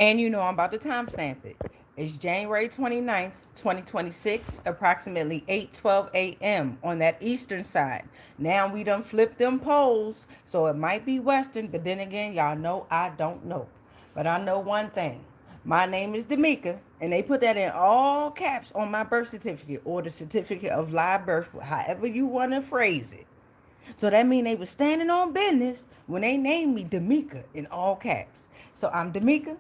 And you know I'm about to timestamp it. It's January 29th, 2026, approximately 8:12 a.m. on that eastern side. Now we done flipped them poles, so it might be western, but then again, y'all know I don't know. But I know one thing. My name is D'Amica, and they put that in all caps on my birth certificate or the certificate of live birth, however you want to phrase it. So that means they was standing on business when they named me D'Amica in all caps. So I'm D'Amica.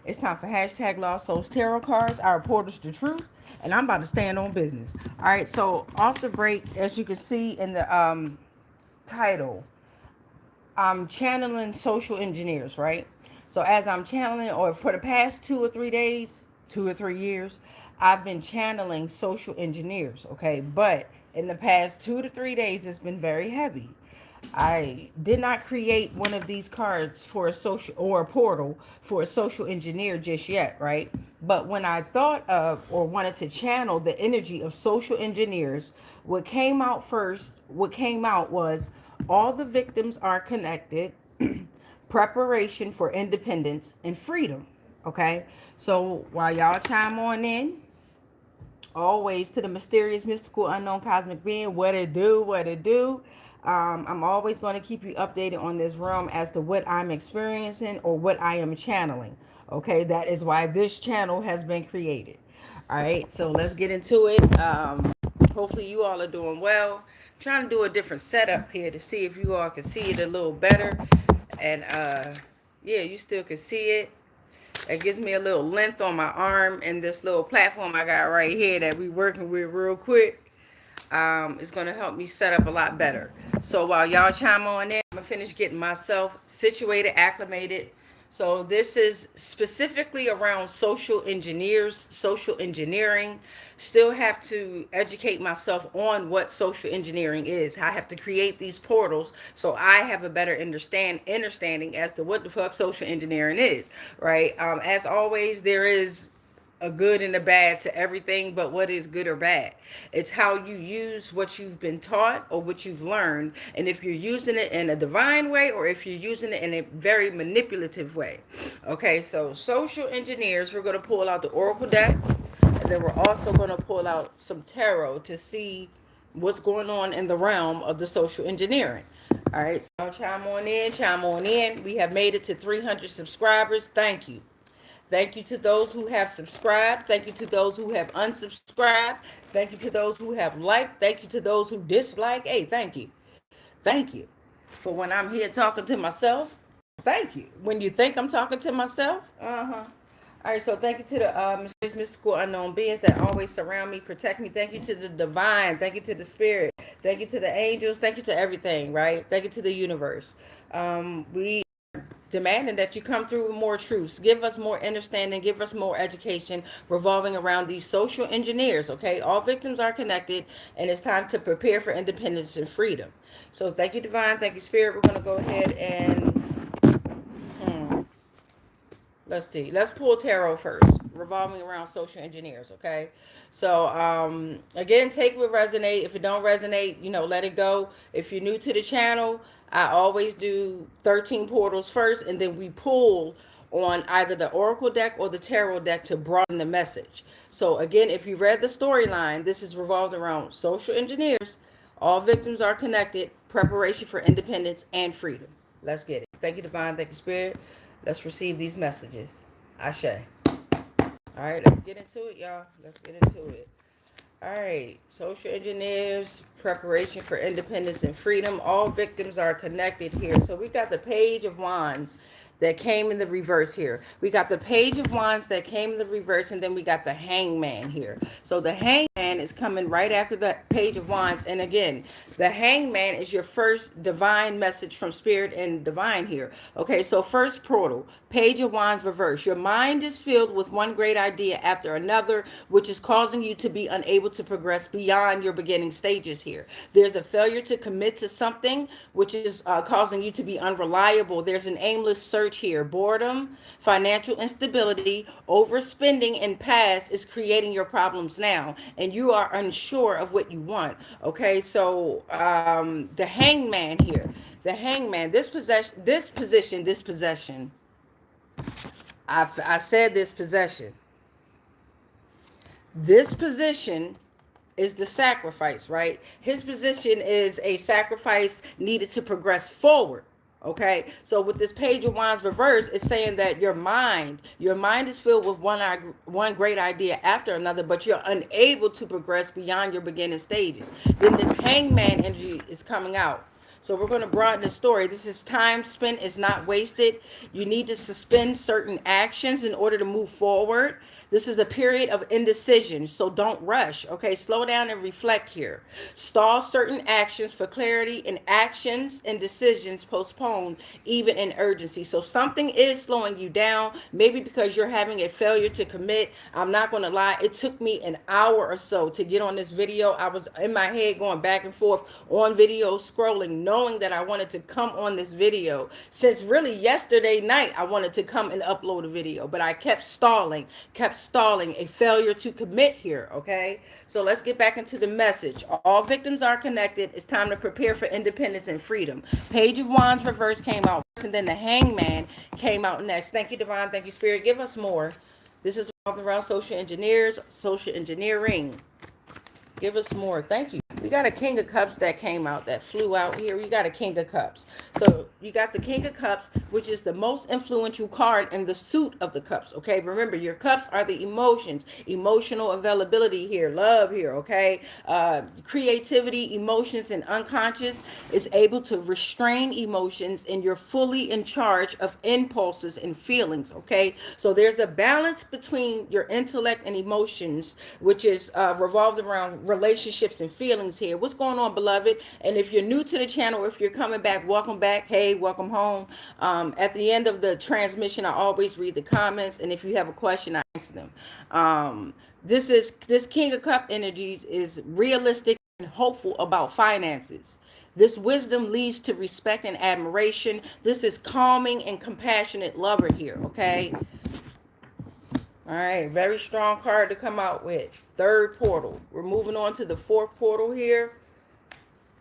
It's time for hashtag Lost Souls Tarot Cards. I report us the truth, and I'm about to stand on business. All right. So off the break, as you can see in the title, I'm channeling social engineers, right? So as I'm channeling, or for the past 2 or 3 days, 2 or 3 years, I've been channeling social engineers, okay? But in the past 2 to 3 days, it's been very heavy. I did not create one of these cards for a social or a portal for a social engineer just yet, right? But when I thought of or wanted to channel the energy of social engineers, what came out was all the victims are connected, preparation for independence and freedom. Okay, so while y'all chime on in, always to the mysterious, mystical, unknown cosmic being, what it do, what it do. I'm always going to keep you updated on this realm as to what I'm experiencing or what I am channeling. Okay, that is why this channel has been created. All right, so let's get into it. Hopefully, you all are doing well. Trying to do a different setup here to see if you all can see it a little better. And yeah, you still can see it. It gives me a little length on my arm, and this little platform I got right here that we working with real quick is going to help me set up a lot better. So while y'all chime on in, I'm going to finish getting myself situated, acclimated. So this is specifically around social engineers, social engineering. Still have to educate myself on what social engineering is. I have to create these portals so I have a better understanding as to what the fuck social engineering is, right? As always, there is a good and a bad to everything, but what is good or bad? It's how you use what you've been taught or what you've learned, and if you're using it in a divine way or if you're using it in a very manipulative way. Okay, so social engineers, we're going to pull out the Oracle deck, and then we're also going to pull out some tarot to see what's going on in the realm of the social engineering. All right, so chime on in, chime on in. We have made it to 300 subscribers. Thank you. Thank you to those who have subscribed. Thank you to those who have unsubscribed. Thank you to those who have liked. Thank you to those who dislike. Hey, thank you. Thank you. For when I'm here talking to myself, thank you. When you think I'm talking to myself, All right, so thank you to the mysterious, mystical, unknown beings that always surround me, protect me. Thank you to the divine. Thank you to the spirit. Thank you to the angels. Thank you to everything, right? Thank you to the universe. We demanding that you come through with more truths, give us more understanding, give us more education revolving around these social engineers. Okay, all victims are connected, and it's time to prepare for independence and freedom. So thank you, divine. Thank you, spirit. We're going to go ahead and let's see, let's pull tarot first, revolving around social engineers. Okay, so again, take what resonate. If it don't resonate, let it go. If you're new to the channel, I always do 13 portals first, and then we pull on either the oracle deck or the tarot deck to broaden the message. So again, if you read the storyline, this is revolved around social engineers. All victims are connected, preparation for independence and freedom. Let's get it. Thank you, divine. Thank you, spirit. Let's receive these messages. Ashe. All right, let's get into it, y'all. Let's get into it. All right, social engineers, preparation for independence and freedom. All victims are connected here. So we got the Page of Wands that came in the reverse here. We got the Page of Wands that came in the reverse, and then we got the Hangman here. So the Hangman is coming right after the Page of Wands. And again, the Hangman is your first divine message from Spirit and Divine here. Okay, so first portal, Page of Wands reverse. Your mind is filled with one great idea after another, which is causing you to be unable to progress beyond your beginning stages here. There's a failure to commit to something, which is causing you to be unreliable. There's an aimless search here. Boredom, financial instability, overspending in past is creating your problems now, and you are unsure of what you want. Okay, so the Hangman here. The Hangman, this possession. I said this possession. This position is the sacrifice, right? His position is a sacrifice needed to progress forward. Okay, so with this page of wands reverse, it's saying that your mind is filled with one great idea after another, but you're unable to progress beyond your beginning stages. Then this hangman energy is coming out. So we're going to broaden the story. This is time spent is not wasted. You need to suspend certain actions in order to move forward. This is a period of indecision, so don't rush. Okay, slow down and reflect here. Stall certain actions for clarity, and actions and decisions postponed even in urgency. So something is slowing you down, maybe because you're having a failure to commit. I'm not going to lie, it took me an hour or so to get on this video. I was in my head going back and forth on video, scrolling, knowing that I wanted to come on this video. Since really yesterday night, I wanted to come and upload a video, but I kept stalling, a failure to commit here. Okay, so let's get back into the message. All victims are connected. It's time to prepare for independence and freedom. Page of wands reverse came out first, and then the hangman came out next. Thank you, divine. Thank you, spirit. Give us more. This is around social engineers, social engineering. Give us more. Thank you. We got a King of Cups that came out, that flew out here. We got a King of Cups. So you got the King of Cups, which is the most influential card in the suit of the cups. Okay, remember, your cups are the emotions, emotional availability here, love here. Okay, creativity, emotions, and unconscious is able to restrain emotions, and you're fully in charge of impulses and feelings. Okay, so there's a balance between your intellect and emotions, which is revolved around relationships and feelings here. What's going on, beloved? And if you're new to the channel, if you're coming back, welcome back. Hey, welcome home. At the end of the transmission, I always read the comments, and if you have a question, I answer them. This King of Cup energies is realistic and hopeful about finances. This wisdom leads to respect and admiration. This is calming and compassionate lover here. Okay. All right, very strong card to come out with. Third portal. We're moving on to the fourth portal here.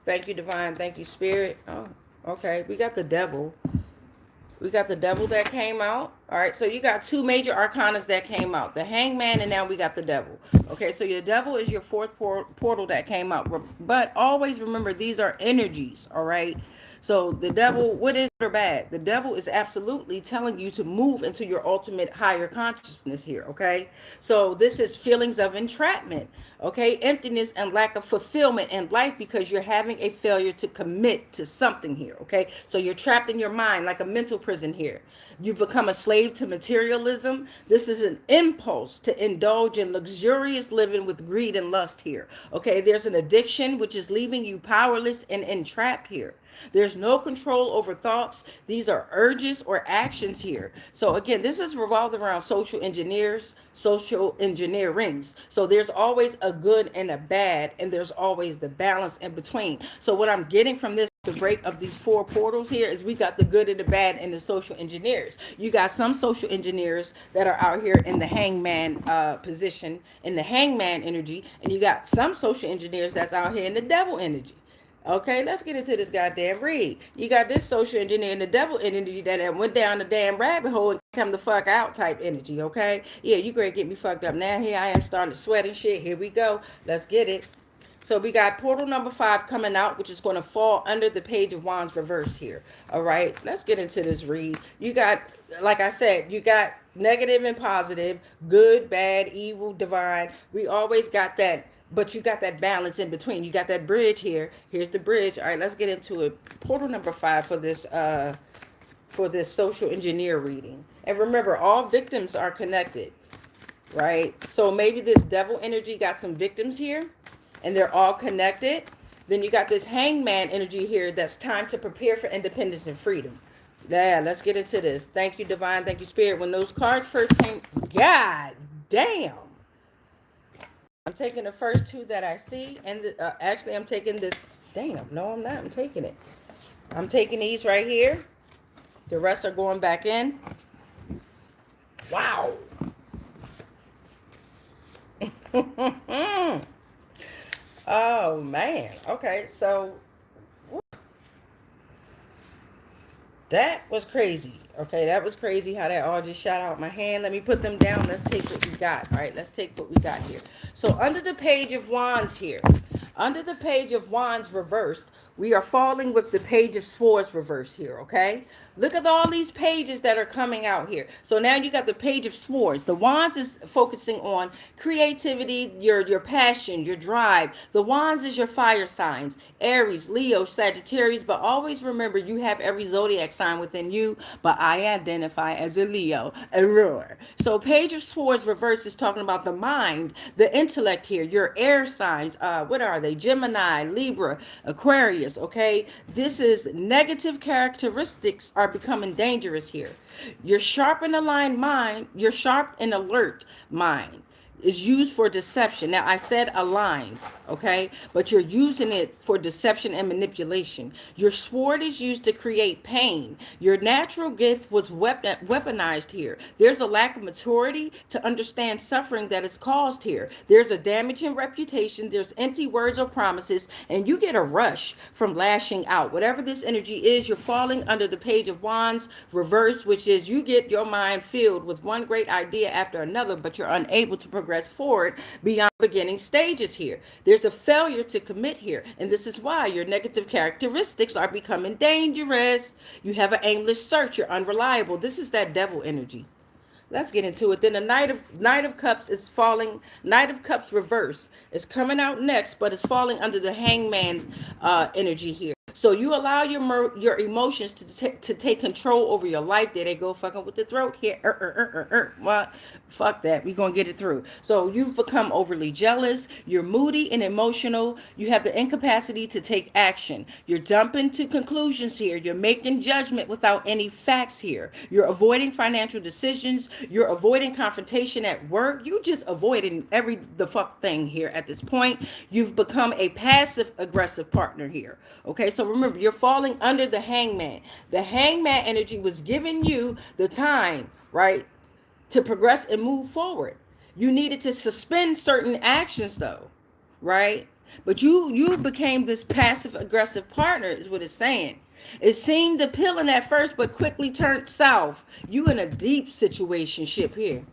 Thank you, divine. Thank you, spirit. Oh, okay. We got the devil. We got the devil that came out. All right, so you got two major arcanas that came out. The hangman, and now we got the devil. Okay, so your devil is your fourth portal that came out. But always remember, these are energies, all right? So the devil, what is good or bad? The devil is absolutely telling you to move into your ultimate higher consciousness here, okay? So this is feelings of entrapment, okay? Emptiness and lack of fulfillment in life because you're having a failure to commit to something here, okay? So you're trapped in your mind like a mental prison here. You've become a slave to materialism. This is an impulse to indulge in luxurious living with greed and lust here, okay? There's an addiction which is leaving you powerless and entrapped here. There's no control over thoughts. These are urges or actions here. So again, this is revolved around social engineers, social engineerings. So there's always a good and a bad, and there's always the balance in between. So what I'm getting from this, the break of these four portals here, is we got the good and the bad and the social engineers. You got some social engineers that are out here in the hangman position, in the hangman energy, and you got some social engineers that's out here in the devil energy. Okay, let's get into this goddamn read. You got this social engineer and the devil energy that went down the damn rabbit hole and come the fuck out type energy, okay? Yeah, you great get me fucked up. Now here I am starting to sweat and shit. Here we go. Let's get it. So we got portal number 5 coming out, which is going to fall under the page of wands reverse here. All right, let's get into this read. You got, like I said, you got negative and positive, good, bad, evil, divine. We always got that. But you got that balance in between. You got that bridge here. Here's the bridge. All right, let's get into it. Portal number 5 for this social engineer reading. And remember, all victims are connected, right? So maybe this devil energy got some victims here, and they're all connected. Then you got this hangman energy here that's time to prepare for independence and freedom. Yeah, let's get into this. Thank you, divine. Thank you, spirit. When those cards first came, god damn. I'm taking the first two that I see, and actually I'm taking this. Damn, no, I'm not. I'm taking it. I'm taking these right here. The rest are going back in. Wow. Oh, man. Okay, so That was crazy. Okay, that was crazy how that all just shot out my hand. Let me put them down. Let's take what we got. All right, let's take what we got here. So under the page of wands here, under the page of wands reversed, we are falling with the page of swords reversed here, okay? Look at all these pages that are coming out here. So now you got the page of swords. The wands is focusing on creativity, your passion, your drive. The wands is your fire signs, Aries, Leo, Sagittarius, but always remember you have every zodiac sign within you, but I identify as a Leo, a roar. So page of swords reverse is talking about the mind, the intellect here, your air signs. What are they? Gemini, Libra, Aquarius, okay? This is negative characteristics are becoming dangerous here. Your sharp and aligned mind, your sharp and alert mind is used for deception. Now, I said aligned, okay? But you're using it for deception and manipulation. Your sword is used to create pain. Your natural gift was weaponized here. There's a lack of maturity to understand suffering that is caused here. There's a damaging reputation. There's empty words or promises, and you get a rush from lashing out. Whatever this energy is, you're falling under the page of wands reverse, which is you get your mind filled with one great idea after another, but you're unable to progress forward beyond beginning stages here. There's a failure to commit here, and this is why your negative characteristics are becoming dangerous. You have an aimless search. You're unreliable. This is that devil energy. Let's get into it. Then the Knight of Cups is falling. Knight of Cups reverse is coming out next, but it's falling under the Hangman's energy here. So you allow your emotions to take control over your life. There they go, fucking with the throat here. What? Fuck that. We're gonna get it through. So you've become overly jealous. You're moody and emotional. You have the incapacity to take action. You're jumping to conclusions here. You're making judgment without any facts here. You're avoiding financial decisions. You're avoiding confrontation at work. You just avoiding the fuck thing here at this point. You've become a passive aggressive partner here. Okay, so remember, you're falling under the Hangman. The Hangman energy was giving you the time, right, to progress and move forward. You needed to suspend certain actions though, right? But you became this passive aggressive partner is what it's saying. It seemed appealing at first, but quickly turned south. You in a deep situationship here.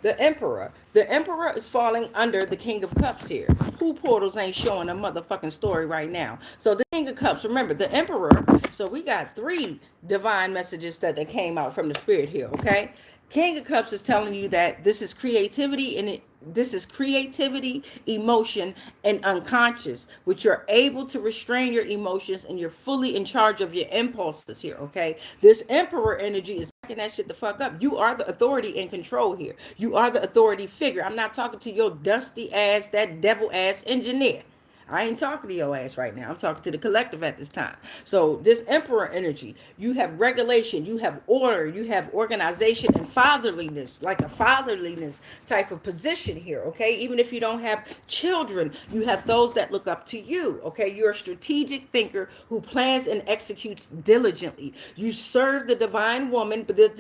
The Emperor. The Emperor is falling under the King of Cups here. Who portals ain't showing a motherfucking story right now? So the King of Cups, remember, the Emperor. So we got 3 divine messages that came out from the Spirit here, okay? King of Cups is telling you that this is creativity and this is creativity, emotion, and unconscious, which you're able to restrain your emotions and you're fully in charge of your impulses here, okay? This Emperor energy is backing that shit the fuck up. You are the authority and control here. You are the authority figure. I'm not talking to your dusty ass, that devil ass engineer. I ain't talking to your ass right now. I'm talking to the collective at this time. So this Emperor energy, you have regulation, you have order, you have organization and fatherliness, like a fatherliness type of position here, okay? Even if you don't have children, you have those that look up to you, okay? You're a strategic thinker who plans and executes diligently. You serve the divine woman, but goddamn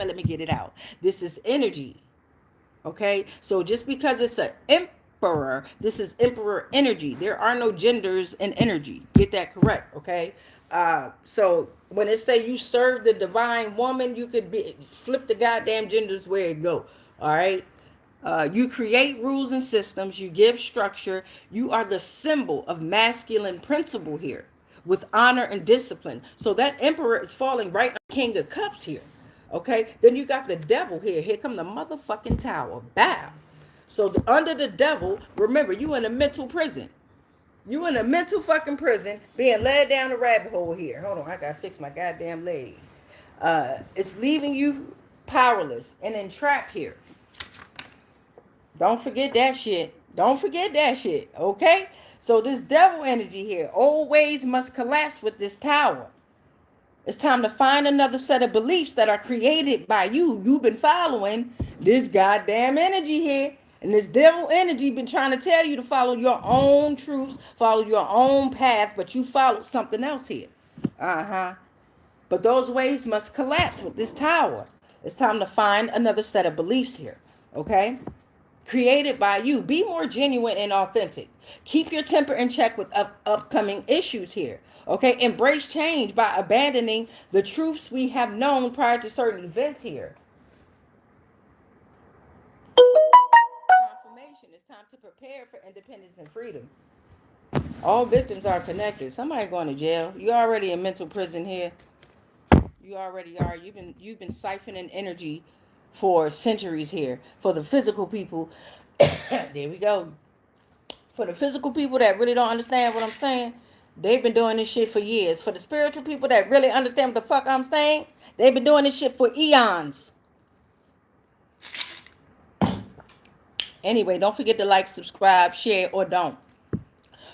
it, let me get it out. This is energy, okay? So just because it's an emperor, this is emperor energy. There are no genders in energy. Get that correct, okay? So when it say you serve the divine woman, you could be flip the goddamn genders where it go. All right. You create rules and systems. You give structure. You are the symbol of masculine principle here, with honor and discipline. So that emperor is falling right on King of Cups here. Okay. Then you got the devil here. Here come the motherfucking tower. Bow. So under the devil, remember, you in a mental prison. You in a mental fucking prison being led down the rabbit hole here. Hold on, I gotta fix my goddamn leg. It's leaving you powerless and entrapped here. Don't forget that shit. Don't forget that shit, okay? So this devil energy here, old ways must collapse with this tower. It's time to find another set of beliefs that are created by you. You've been following this goddamn energy here. And this devil energy been trying to tell you to follow your own truths, follow your own path, but you followed something else here. But those ways must collapse with this tower. It's time to find another set of beliefs here, okay? Created by you. Be more genuine and authentic. Keep your temper in check with upcoming issues here. Okay, embrace change by abandoning the truths we have known prior to certain events here. Confirmation. It's time to prepare for independence and freedom. All victims are connected. Somebody going to jail. You already in mental prison here. You already are. You've been siphoning energy for centuries here. For the physical people, there we go. For the physical people that really don't understand what I'm saying, they've been doing this shit for years. For the spiritual people that really understand what the fuck I'm saying, they've been doing this shit for eons. Anyway, don't forget to like, subscribe, share, or don't.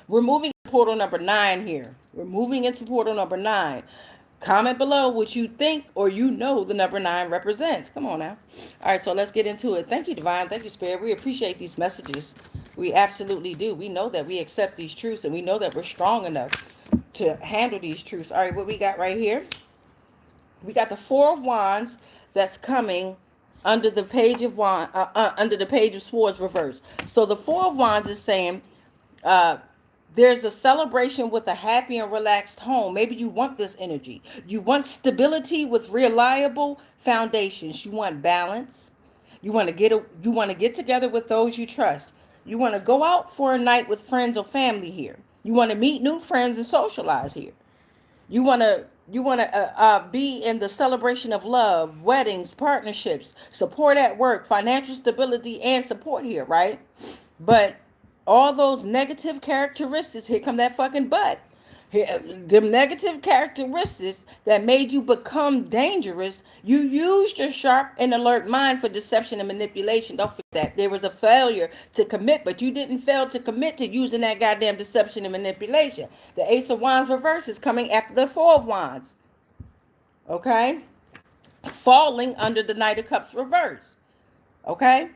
We're moving to portal number 9 here. We're moving into portal number 9. Comment below what you think or you know the number 9 represents. Come on now. All right, so let's get into it. Thank you, Divine. Thank you, Spirit. We appreciate these messages. We absolutely do. We know that we accept these truths, and we know that we're strong enough to handle these truths. All right, what we got right here? We got the Four of Wands that's coming under the Page of under the Page of Swords reverse. So the Four of Wands is saying, uh, there's a celebration with a happy and relaxed home. Maybe you want this energy. You want stability with reliable foundations. You want balance. You want to get together with those you trust. You want to go out for a night with friends or family here. You want to meet new friends and socialize here. You want to be in the celebration of love, weddings, partnerships, support at work, financial stability, and support here, right? But all those negative characteristics, here come that fucking butt. Here, the negative characteristics that made you become dangerous, you used your sharp and alert mind for deception and manipulation. Don't forget that. There was a failure to commit, but you didn't fail to commit to using that goddamn deception and manipulation. The Ace of Wands reverse is coming after the Four of Wands. Okay? Falling under the Knight of Cups reverse. Okay?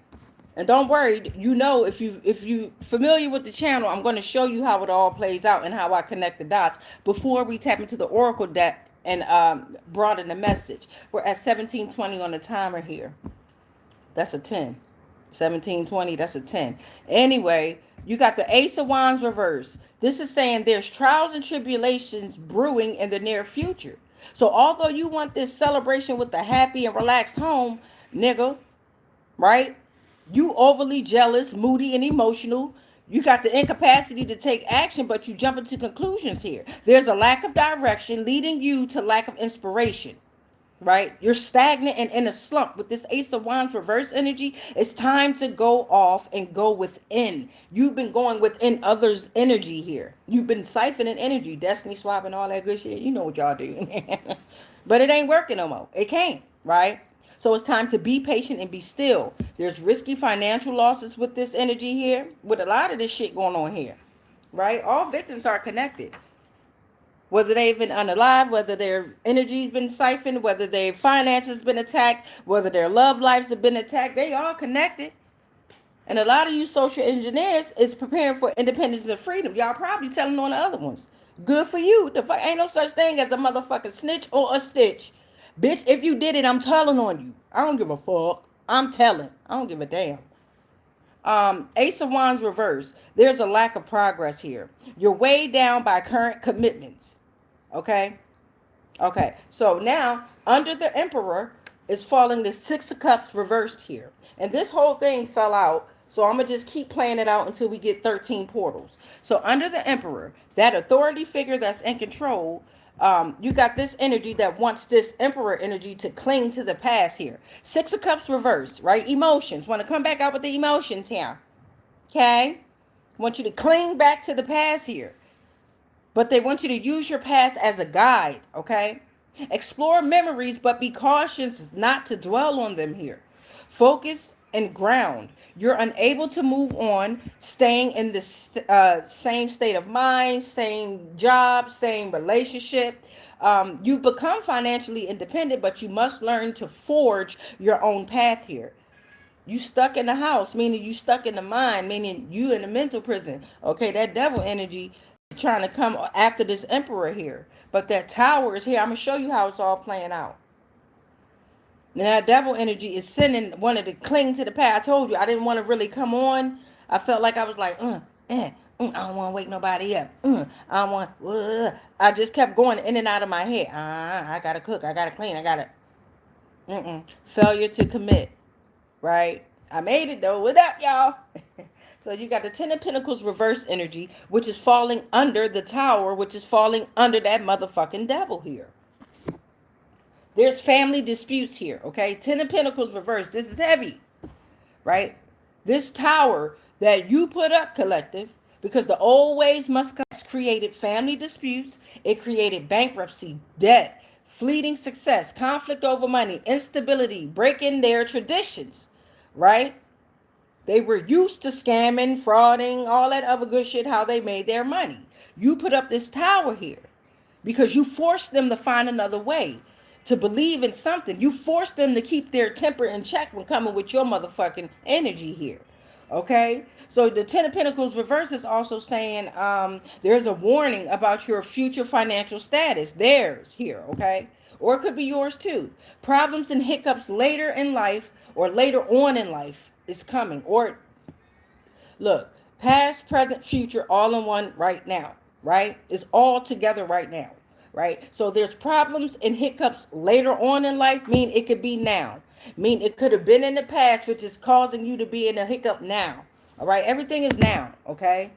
And don't worry, you know, if you familiar with the channel, I'm going to show you how it all plays out and how I connect the dots before we tap into the oracle deck and broaden the message. We're at 1720 on the timer here. That's a 10. 1720, that's a 10. Anyway, you got the Ace of Wands reverse. This is saying there's trials and tribulations brewing in the near future. So although you want this celebration with a happy and relaxed home, nigga, right? You overly jealous, moody, and emotional. You got the incapacity to take action, but you jump into conclusions here. There's a lack of direction leading you to lack of inspiration, right? You're stagnant and in a slump. With this Ace of Wands reverse energy, it's time to go off and go within. You've been going within others' energy here. You've been siphoning energy, destiny swapping, all that good shit. You know what y'all do. But it ain't working no more. It can't, right? So it's time to be patient and be still. There's risky financial losses with this energy here, with a lot of this shit going on here, right? All victims are connected. Whether they've been unalive, whether their energy's been siphoned, whether their finances been attacked, whether their love lives have been attacked, they all connected. And a lot of you social engineers is preparing for independence and freedom. Y'all probably telling on the other ones. Good for you. The fuck ain't no such thing as a motherfucking snitch or a stitch. Bitch, if you did it, I'm telling on you. I don't give a fuck. I'm telling. I don't give a damn. Ace of Wands reverse. There's a lack of progress here. You're weighed down by current commitments. Okay? Okay. So now, under the Emperor is falling the Six of Cups reversed here. And this whole thing fell out. So I'm going to just keep playing it out until we get 13 portals. So under the Emperor, that authority figure that's in control, you got this energy that wants this Emperor energy to cling to the past here. Six of Cups reverse, right? Emotions. Want to come back out with the emotions here. Okay? Want you to cling back to the past here. But they want you to use your past as a guide, okay? Explore memories, but be cautious not to dwell on them here. Focus and ground. You're unable to move on, staying in the same state of mind, same job, same relationship. You've become financially independent, but you must learn to forge your own path here. You stuck in the house, meaning you stuck in the mind, meaning you in the mental prison. Okay, that devil energy trying to come after this Emperor here. But that Tower is here. I'm going to show you how it's all playing out. Now, that devil energy is sending, wanted to cling to the past. I told you, I didn't want to really come on. I felt like I was like, I don't want to wake nobody up. I don't want. I just kept going in and out of my head. I gotta cook. I gotta clean. I gotta. Failure to commit. Right. I made it though. What up, y'all? So you got the Ten of Pentacles reverse energy, which is falling under the Tower, which is falling under that motherfucking devil here. There's family disputes here, okay? Ten of Pentacles reverse. This is heavy, right? This Tower that you put up, collective, because the old ways must come, created family disputes. It created bankruptcy, debt, fleeting success, conflict over money, instability, breaking their traditions, right? They were used to scamming, frauding, all that other good shit, how they made their money. You put up this Tower here because you forced them to find another way, to believe in something. You forced them to keep their temper in check when coming with your motherfucking energy here. Okay? So the Ten of Pentacles reverse is also saying there's a warning about your future financial status. Theirs here, okay? Or it could be yours too. Problems and hiccups later in life or later on in life is coming. Or look, past, present, future, all in one right now, right? It's all together right now, right? So there's problems and hiccups later on in life, mean it could be now. Mean it could have been in the past, which is causing you to be in a hiccup now. All right, everything is now, okay?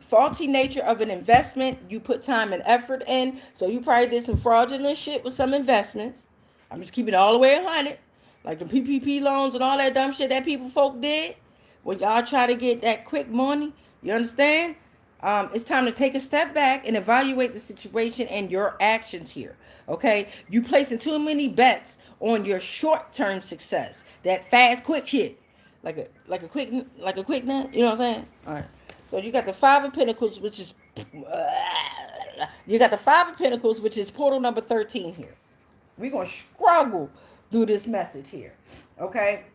Faulty nature of an investment, you put time and effort in, so you probably did some fraudulent shit with some investments. I'm just keeping it all the way 100, like the PPP loans and all that dumb shit that people folk did. When y'all try to get that quick money, you understand? It's time to take a step back and evaluate the situation and your actions here. Okay, you placing too many bets on your short-term success, that fast, quick shit, like a quick nut. You know what I'm saying? All right. So you got the Five of Pentacles, which is portal number 13 here. We're gonna struggle through this message here. Okay.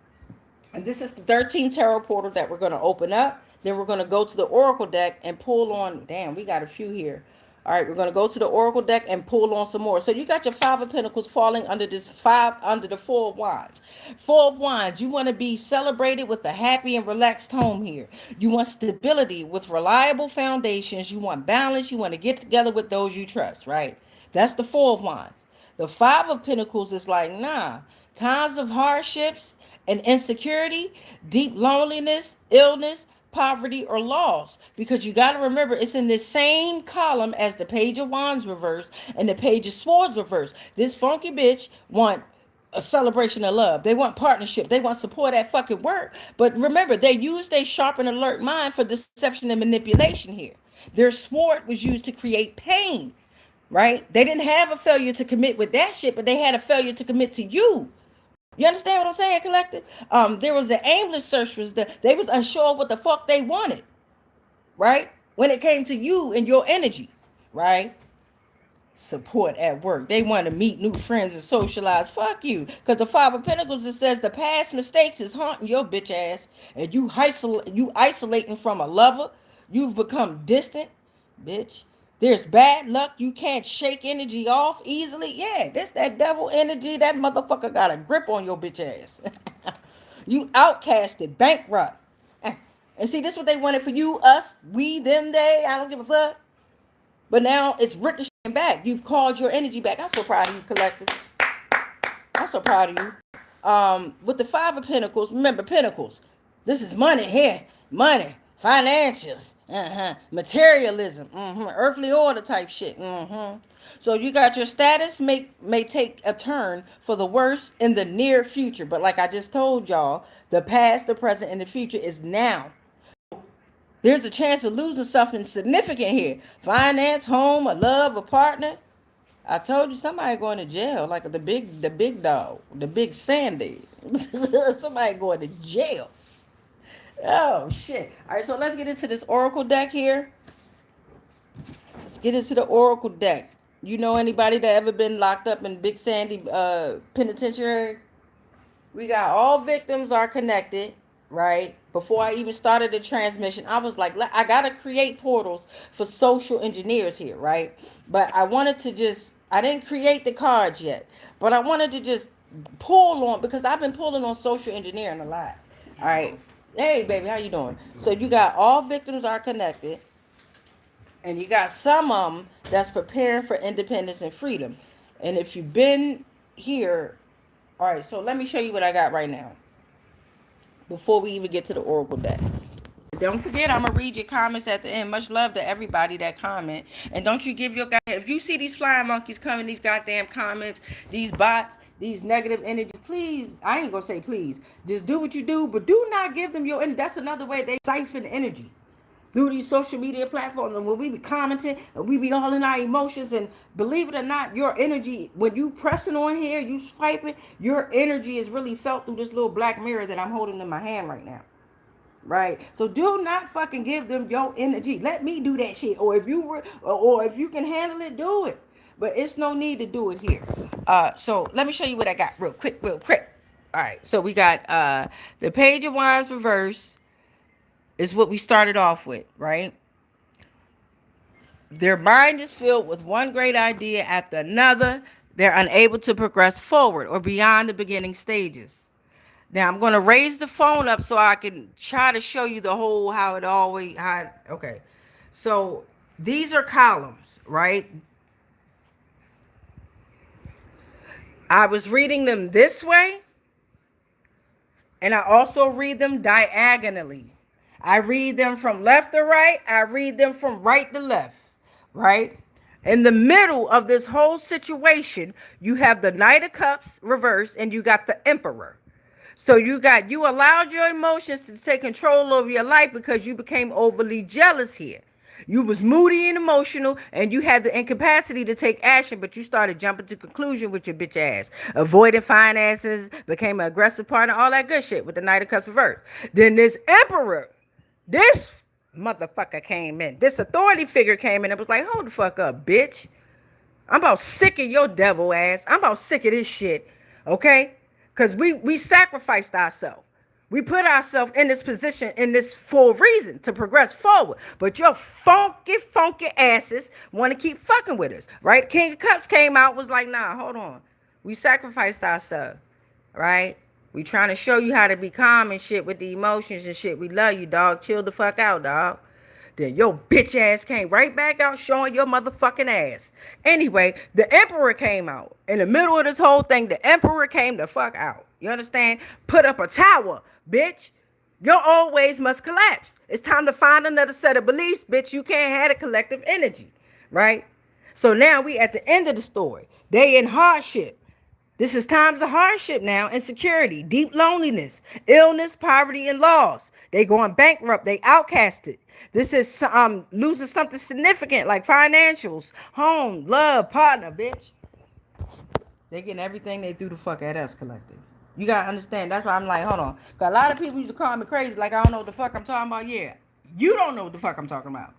And this is the 13th tarot portal that we're going to open up. Then we're going to go to the Oracle deck and pull on. Damn, we got a few here. All right, we're going to go to the Oracle deck and pull on some more. So you got your Five of Pentacles falling under the Four of Wands. Four of Wands, you want to be celebrated with a happy and relaxed home here. You want stability with reliable foundations. You want balance. You want to get together with those you trust, right? That's the Four of Wands. The Five of Pentacles is like, nah, times of hardships and insecurity, deep loneliness, illness, poverty, or loss. Because you got to remember, it's in the same column as the Page of Wands reverse and the Page of Swords reverse. This funky bitch want a celebration of love. They want partnership. They want support at fucking work. But remember, they use their sharp and alert mind for deception and manipulation here. Their sword was used to create pain, right? They didn't have a failure to commit with that shit, but they had a failure to commit to you. You understand what I'm saying, collective? There was an aimless search. They was unsure what the fuck they wanted, right? When it came to you and your energy, right? Support at work. They want to meet new friends and socialize. Fuck you. Because the Five of Pentacles, it says the past mistakes is haunting your bitch ass. And you isolating from a lover. You've become distant, bitch. There's bad luck. You can't shake energy off easily. Yeah, that's that devil energy. That motherfucker got a grip on your bitch ass. You outcasted, bankrupt. And see, this is what they wanted for you, us, we, them, they. I don't give a fuck. But now it's ricocheting back. You've called your energy back. I'm so proud of you, collective. I'm so proud of you. With the Five of Pentacles, remember, Pentacles. This is money here. Money. Financials, materialism, earthly order type shit. So you got your status may take a turn for the worse in the near future. But like I just told y'all, the past, the present, and the future is now. There's a chance of losing something significant here. Finance, home, a love, a partner. I told you somebody going to jail, like the big dog, the big Sandy. Somebody going to jail. Oh, shit. All right, so let's get into this Oracle deck here. Let's get into the Oracle deck. You know anybody that ever been locked up in Big Sandy penitentiary? We got all victims are connected, right? Before I even started the transmission, I was like, I got to create portals for social engineers here, right? But I wanted to I didn't create the cards yet, but I wanted to just pull on, because I've been pulling on social engineering a lot. All right. Hey, baby, how you doing? So you got all victims are connected, and you got some of them that's preparing for independence and freedom. And if you've been here, all right. So let me show you what I got right now before we even get to the oracle deck. Don't forget, I'm gonna read your comments at the end. Much love to everybody that comment. And don't you give your guy if you see these flying monkeys coming, these goddamn comments, these bots, these negative energies, please, I ain't gonna say please. Just do what you do, but do not give them your energy. That's another way they siphon energy. Through these social media platforms, and when we be commenting and we be all in our emotions, and believe it or not, your energy, when you pressing on here, you swiping, your energy is really felt through this little black mirror that I'm holding in my hand right now. Right, so do not fucking give them your energy. Let me do that shit, or if you were, or if you can handle it, do it. But it's no need to do it here. So let me show you what I got real quick, real quick. All right, so we got the Page of Wands reverse is what we started off with, right? Their mind is filled with one great idea after another. They're unable to progress forward or beyond the beginning stages. Now I'm going to raise the phone up so I can try to show you the whole how it always okay. So these are columns, right? I was reading them this way, and I also read them diagonally. I read them from left to right. I read them from right to left, right? In the middle of this whole situation, you have the Knight of Cups reversed, and you got the Emperor. So you allowed your emotions to take control over your life because you became overly jealous here. You was moody and emotional, and you had the incapacity to take action, but you started jumping to conclusion with your bitch ass. Avoided finances, became an aggressive partner, all that good shit with the Knight of Cups reversed. Then this Emperor, this motherfucker came in. This authority figure came in and was like, hold the fuck up, bitch. I'm about sick of your devil ass. I'm about sick of this shit. Okay? Because we sacrificed ourselves. We put ourselves in this position in this for a reason to progress forward. But your funky asses want to keep fucking with us. Right? King of Cups came out, was like, nah, hold on. We sacrificed ourselves. Right? We trying to show you how to be calm and shit with the emotions and shit. We love you, dog. Chill the fuck out, dog. Then your bitch ass came right back out showing your motherfucking ass. Anyway, the Emperor came out. In the middle of this whole thing, the Emperor came the fuck out. You understand? Put up a tower, bitch. Your old ways must collapse. It's time to find another set of beliefs, bitch. You can't have a collective energy, right? So now we at the end of the story. They in hardship. This is times of hardship now, insecurity, deep loneliness, illness, poverty, and loss. They going bankrupt. They outcasted. This is losing something significant like financials, home, love, partner, bitch. They getting everything they threw the fuck at us, collective. You gotta understand. That's why I'm like, hold on. Cause a lot of people used to call me crazy, like I don't know what the fuck I'm talking about. Yeah, you don't know what the fuck I'm talking about,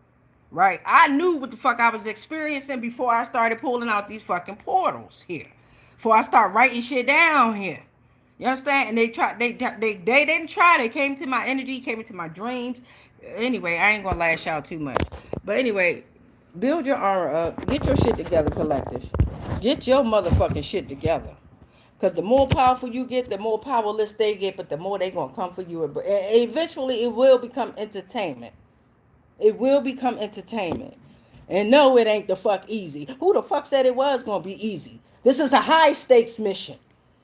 right? I knew what the fuck I was experiencing before I started pulling out these fucking portals here. Before I start writing shit down here. You understand? And they didn't try. They came to my energy, came into my dreams. Anyway, I ain't gonna lash out too much. But anyway, build your aura up. Get your shit together, collective. Get your motherfucking shit together. Because the more powerful you get, the more powerless they get, but the more they going to come for you. And eventually, it will become entertainment. It will become entertainment. And no, it ain't the fuck easy. Who the fuck said it was going to be easy? This is a high stakes mission.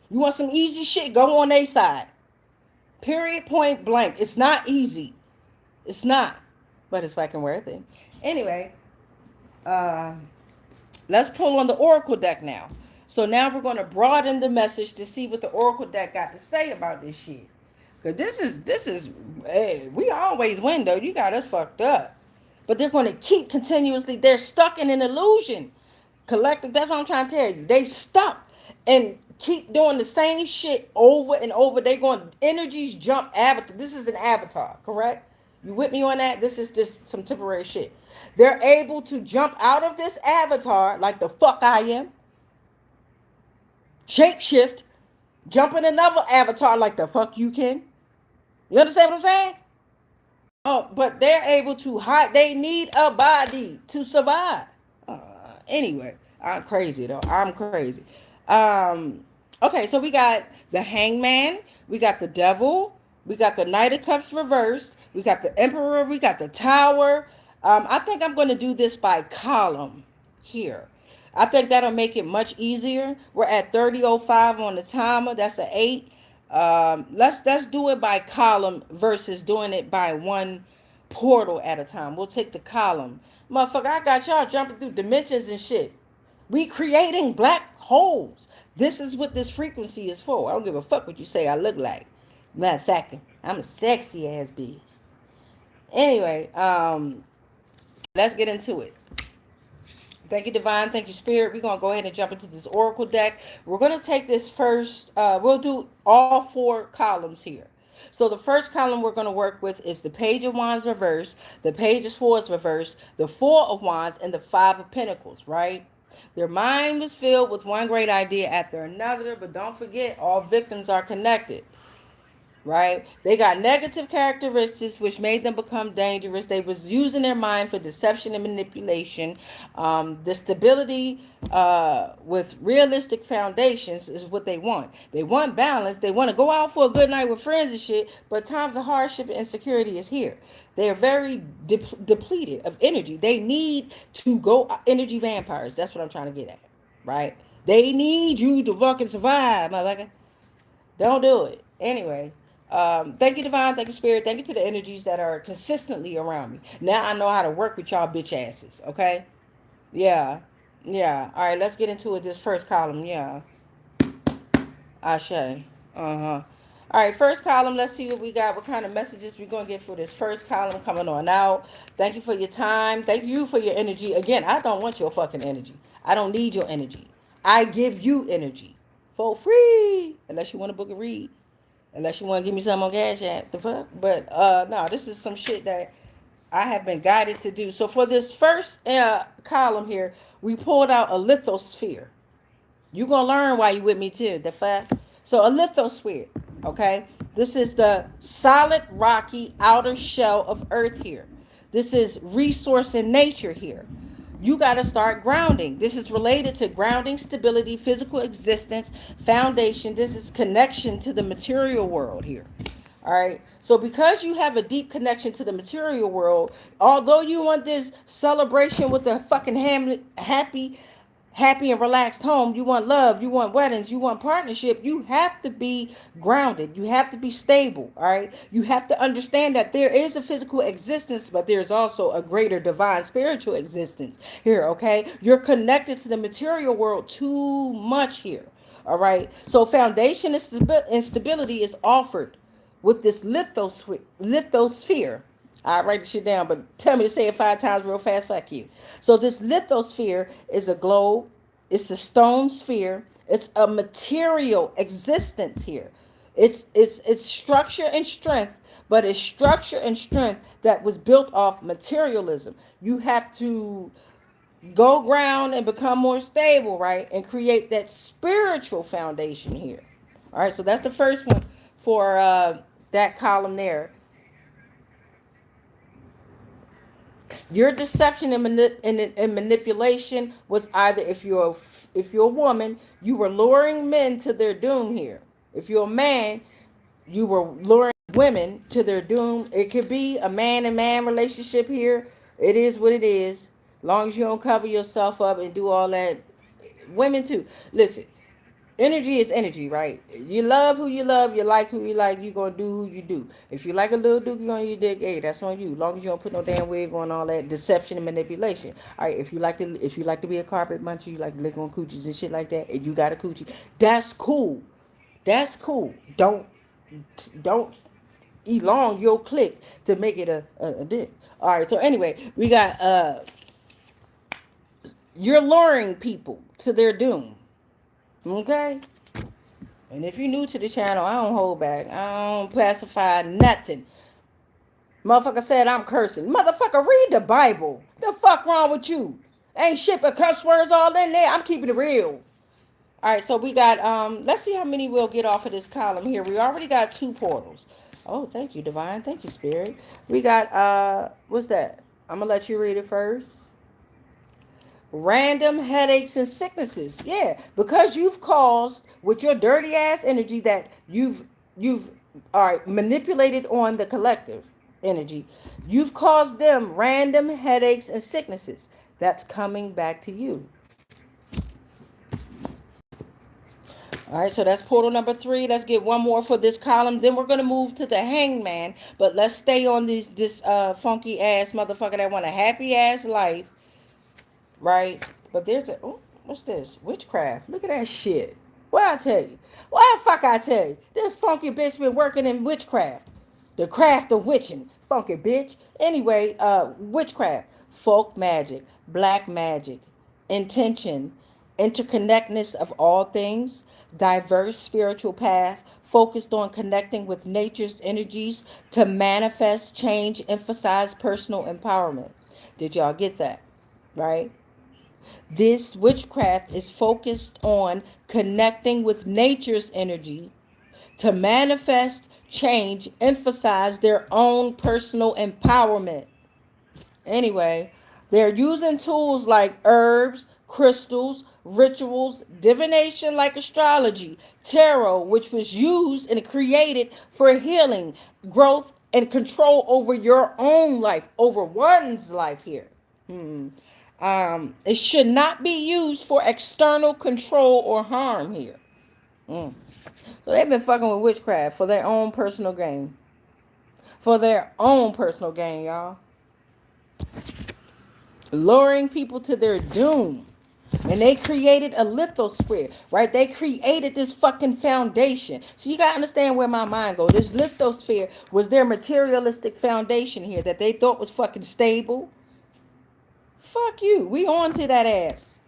You want some easy shit? Go on their side. Period, point blank. It's not easy. It's not. But it's fucking worth it. Anyway, uh, let's pull on the Oracle deck now. So now we're going to broaden the message to see what the Oracle deck got to say about this shit. Because this is, hey, we always win though. You got us fucked up. But they're going to keep continuously, they're stuck in an illusion. Collective, that's what I'm trying to tell you. They stuck and keep doing the same shit over and over. They going, energies jump avatar. This is an avatar, correct? You with me on that? This is just some temporary shit. They're able to jump out of this avatar like the fuck I am. Shapeshift. Jump in another avatar like the fuck you can. You understand what I'm saying? Oh, but they're able to hide. They need a body to survive. Anyway, I'm crazy though. I'm crazy. Okay, so we got the Hangman. We got the Devil. We got the Knight of Cups reversed. We got the Emperor. We got the Tower. I think I'm going to do this by column here. I think that'll make it much easier. We're at 30:05 on the timer. That's an 8. Let's do it by column versus doing it by one portal at a time. We'll take the column. Motherfucker, I got y'all jumping through dimensions and shit. We creating black holes. This is what this frequency is for. I don't give a fuck what you say I look like. Matter of fact, I'm a sexy ass bitch. Anyway, let's get into it. Thank you, Divine. Thank you, Spirit. We're going to go ahead and jump into this Oracle deck. We're going to take this first. We'll do all 4 columns here. So the first column we're going to work with is the Page of Wands reverse, the Page of Swords reverse, the 4 of Wands, and the 5 of Pentacles, right? Their mind was filled with one great idea after another, but don't forget, all victims are connected. Right? They got negative characteristics which made them become dangerous. They was using their mind for deception and manipulation. The stability with realistic foundations is what they want. They want balance. They want to go out for a good night with friends and shit, but times of hardship and insecurity is here. They are very depleted of energy. They need to go energy vampires. That's what I'm trying to get at. Right? They need you to fucking survive, motherfucker. Don't do it. Anyway, thank you, Divine. Thank you, Spirit. Thank you to the energies that are consistently around me. Now I know how to work with y'all bitch asses. Okay? Yeah. Yeah. All right, let's get into it. This first column. Yeah. Ashe. Uh-huh. All right, first column. Let's see what we got. What kind of messages we're going to get for this first column coming on out. Thank you for your time. Thank you for your energy. Again, I don't want your fucking energy. I don't need your energy. I give you energy for free. Unless you want to book a read. Unless you want to give me something on Cash App. The fuck? But no, this is some shit that I have been guided to do. So for this first column here, we pulled out a lithosphere. You're going to learn why you with me too. The fuck? So a lithosphere, okay? This is the solid, rocky outer shell of Earth here. This is resource in nature here. You got to start grounding. This is related to grounding, stability, physical existence, foundation. This is connection to the material world here. All right. So because you have a deep connection to the material world, although you want this celebration with a fucking happy and relaxed home, you want love, you want weddings, you want partnership, you have to be grounded. You have to be stable. All right. You have to understand that there is a physical existence, but there's also a greater divine spiritual existence here. Okay. You're connected to the material world too much here. All right. So foundation and stability is offered with this lithosphere. I write this shit down, but tell me to say it 5 times real fast. Fuck you. So this lithosphere is a globe. It's a stone sphere. It's a material existence here. It's structure and strength, but it's structure and strength that was built off materialism. You have to go ground and become more stable, right? And create that spiritual foundation here. All right, so that's the first one for that column there. Your deception and manipulation was either if you're a woman, you were luring men to their doom here. If you're a man, you were luring women to their doom. It could be a man and man relationship here. It is what it is. As long as you don't cover yourself up and do all that. Women too. Listen, energy is energy, right? You love who you love, you like who you like, you gonna do who you do. If you like a little dookie on your dick, hey, that's on you. As long as you don't put no damn wig on, all that deception and manipulation. All right, if you like to be a carpet muncher, you like to lick on coochies and shit like that, and you got a coochie, that's cool. That's cool. Don't elong your click to make it a dick. All right, so anyway, we got you're luring people to their doom. Okay? And if you're new to the channel, I don't hold back. I don't pacify nothing. Motherfucker said I'm cursing. Motherfucker, read the Bible. The fuck wrong with you? Ain't shit but cuss words all in there. I'm keeping it real. All right, so we got, let's see how many we'll get off of this column here. We already got 2 portals. Oh, thank you, Divine. Thank you, Spirit. We got, what's that? I'm going to let you read it first. Random headaches and sicknesses. Yeah, because you've caused with your dirty ass energy that you've all right, manipulated on the collective energy. You've caused them random headaches and sicknesses. That's coming back to you. All right, so that's portal number 3. Let's get one more for this column. Then we're gonna move to the hangman. But let's stay on this funky ass motherfucker that want a happy ass life, right? But there's a what's this? Witchcraft. Look at that shit. What I tell you? Why the fuck I tell you? This funky bitch been working in witchcraft. The craft of witching. Funky bitch. Anyway, witchcraft. Folk magic. Black magic. Intention. Interconnectedness of all things. Diverse spiritual path. Focused on connecting with nature's energies to manifest change. Emphasize personal empowerment. Did y'all get that? Right? This witchcraft is focused on connecting with nature's energy to manifest change, emphasize their own personal empowerment. Anyway, they're using tools like herbs, crystals, rituals, divination like astrology, tarot, which was used and created for healing, growth, and control over your own life, over one's life here. It should not be used for external control or harm here. So they've been fucking with witchcraft for their own personal gain. For their own personal gain, y'all. Luring people to their doom. And they created a lithosphere, right? They created this fucking foundation. So you gotta understand where my mind goes. This lithosphere was their materialistic foundation here that they thought was fucking stable. Fuck you. We on to that ass.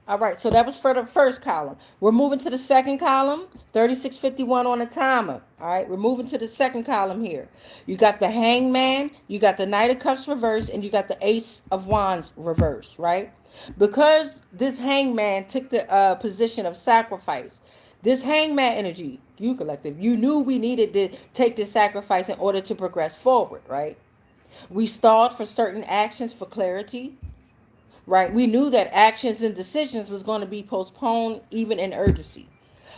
All right, so that was for the first column. We're moving to the second column, 3651 on the timer. All right, we're moving to the second column here. You got the hangman, you got the knight of cups reverse, and you got the ace of wands reverse, right? Because this hangman took the position of sacrifice, this hangman energy, you collective, you knew we needed to take this sacrifice in order to progress forward, right? We stalled for certain actions for clarity, right? We knew that actions and decisions was going to be postponed even in urgency.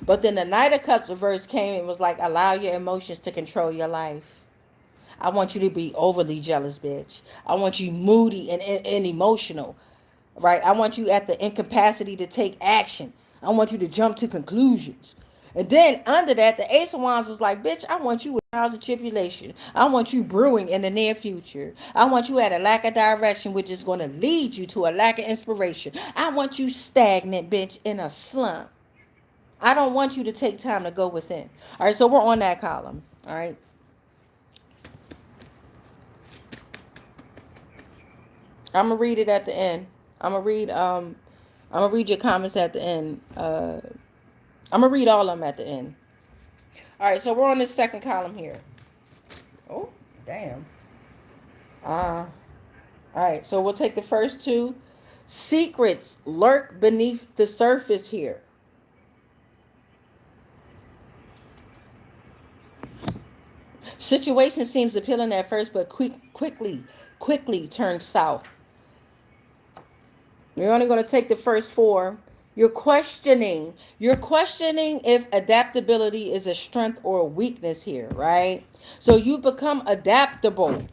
But then the Knight of Cups reverse came and was like, allow your emotions to control your life. I want you to be overly jealous, bitch. I want you moody and emotional, right? I want you at the incapacity to take action. I want you to jump to conclusions. And then under that, the Ace of Wands was like, bitch, I want you with trials and tribulation. I want you brewing in the near future. I want you at a lack of direction, which is going to lead you to a lack of inspiration. I want you stagnant, bitch, in a slump. I don't want you to take time to go within. All right, so we're on that column. All right. I'm gonna read it at the end. I'm gonna read your comments at the end. I'm gonna read all of them at the end. All right, so we're on this second column here. Oh, damn. All right, so we'll take the first two. Secrets lurk beneath the surface here. Situation seems appealing at first, but quickly turns south. You're only going to take the first four. You're questioning if adaptability is a strength or a weakness here, right? So you become adaptable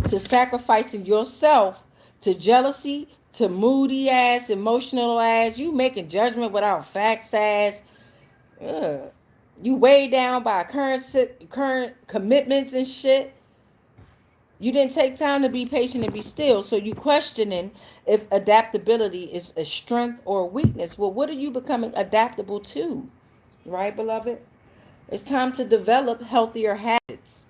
to sacrificing yourself to jealousy, to moody ass, emotional ass. You making judgment without facts ass. Ugh. You weighed down by current commitments and shit. You didn't take time to be patient and be still. So you questioning if adaptability is a strength or a weakness. Well, what are you becoming adaptable to? Right, beloved? It's time to develop healthier habits.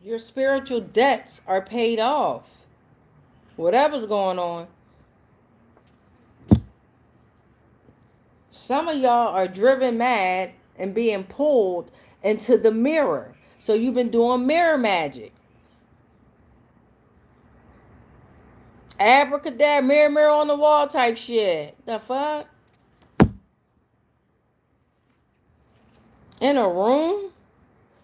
Your spiritual debts are paid off. Whatever's going on. Some of y'all are driven mad and being pulled into the mirror. So you've been doing mirror magic. Abracadabra, mirror, mirror on the wall type shit. The fuck? In a room?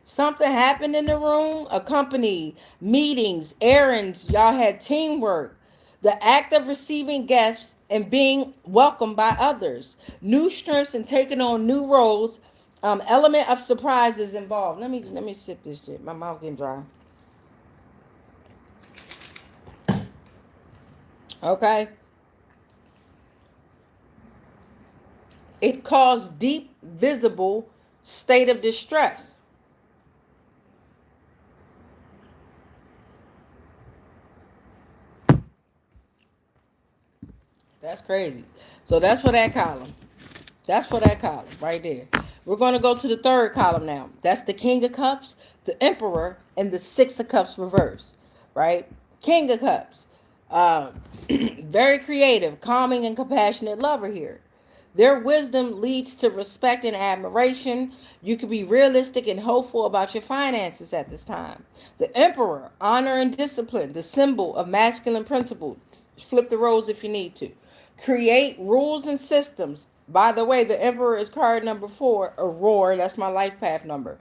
Something happened in the room? A company, meetings, errands. Y'all had teamwork. The act of receiving guests and being welcomed by others. New strengths and taking on new roles. Element of surprise is involved. Let me sip this shit. My mouth getting dry. Okay. It caused deep, visible state of distress. That's crazy. So that's for that column. That's for that column right there. We're going to go to the third column now. That's the King of Cups, the Emperor, and the Six of Cups reverse. Right? King of Cups. Uh, very creative, calming, and compassionate lover here. Their wisdom leads to respect and admiration. You can be realistic and hopeful about your finances at this time. The Emperor, honor and discipline, the symbol of masculine principles. Flip the roles if you need to. Create rules and systems. By the way, the Emperor is card number 4, Aurora. That's my life path number.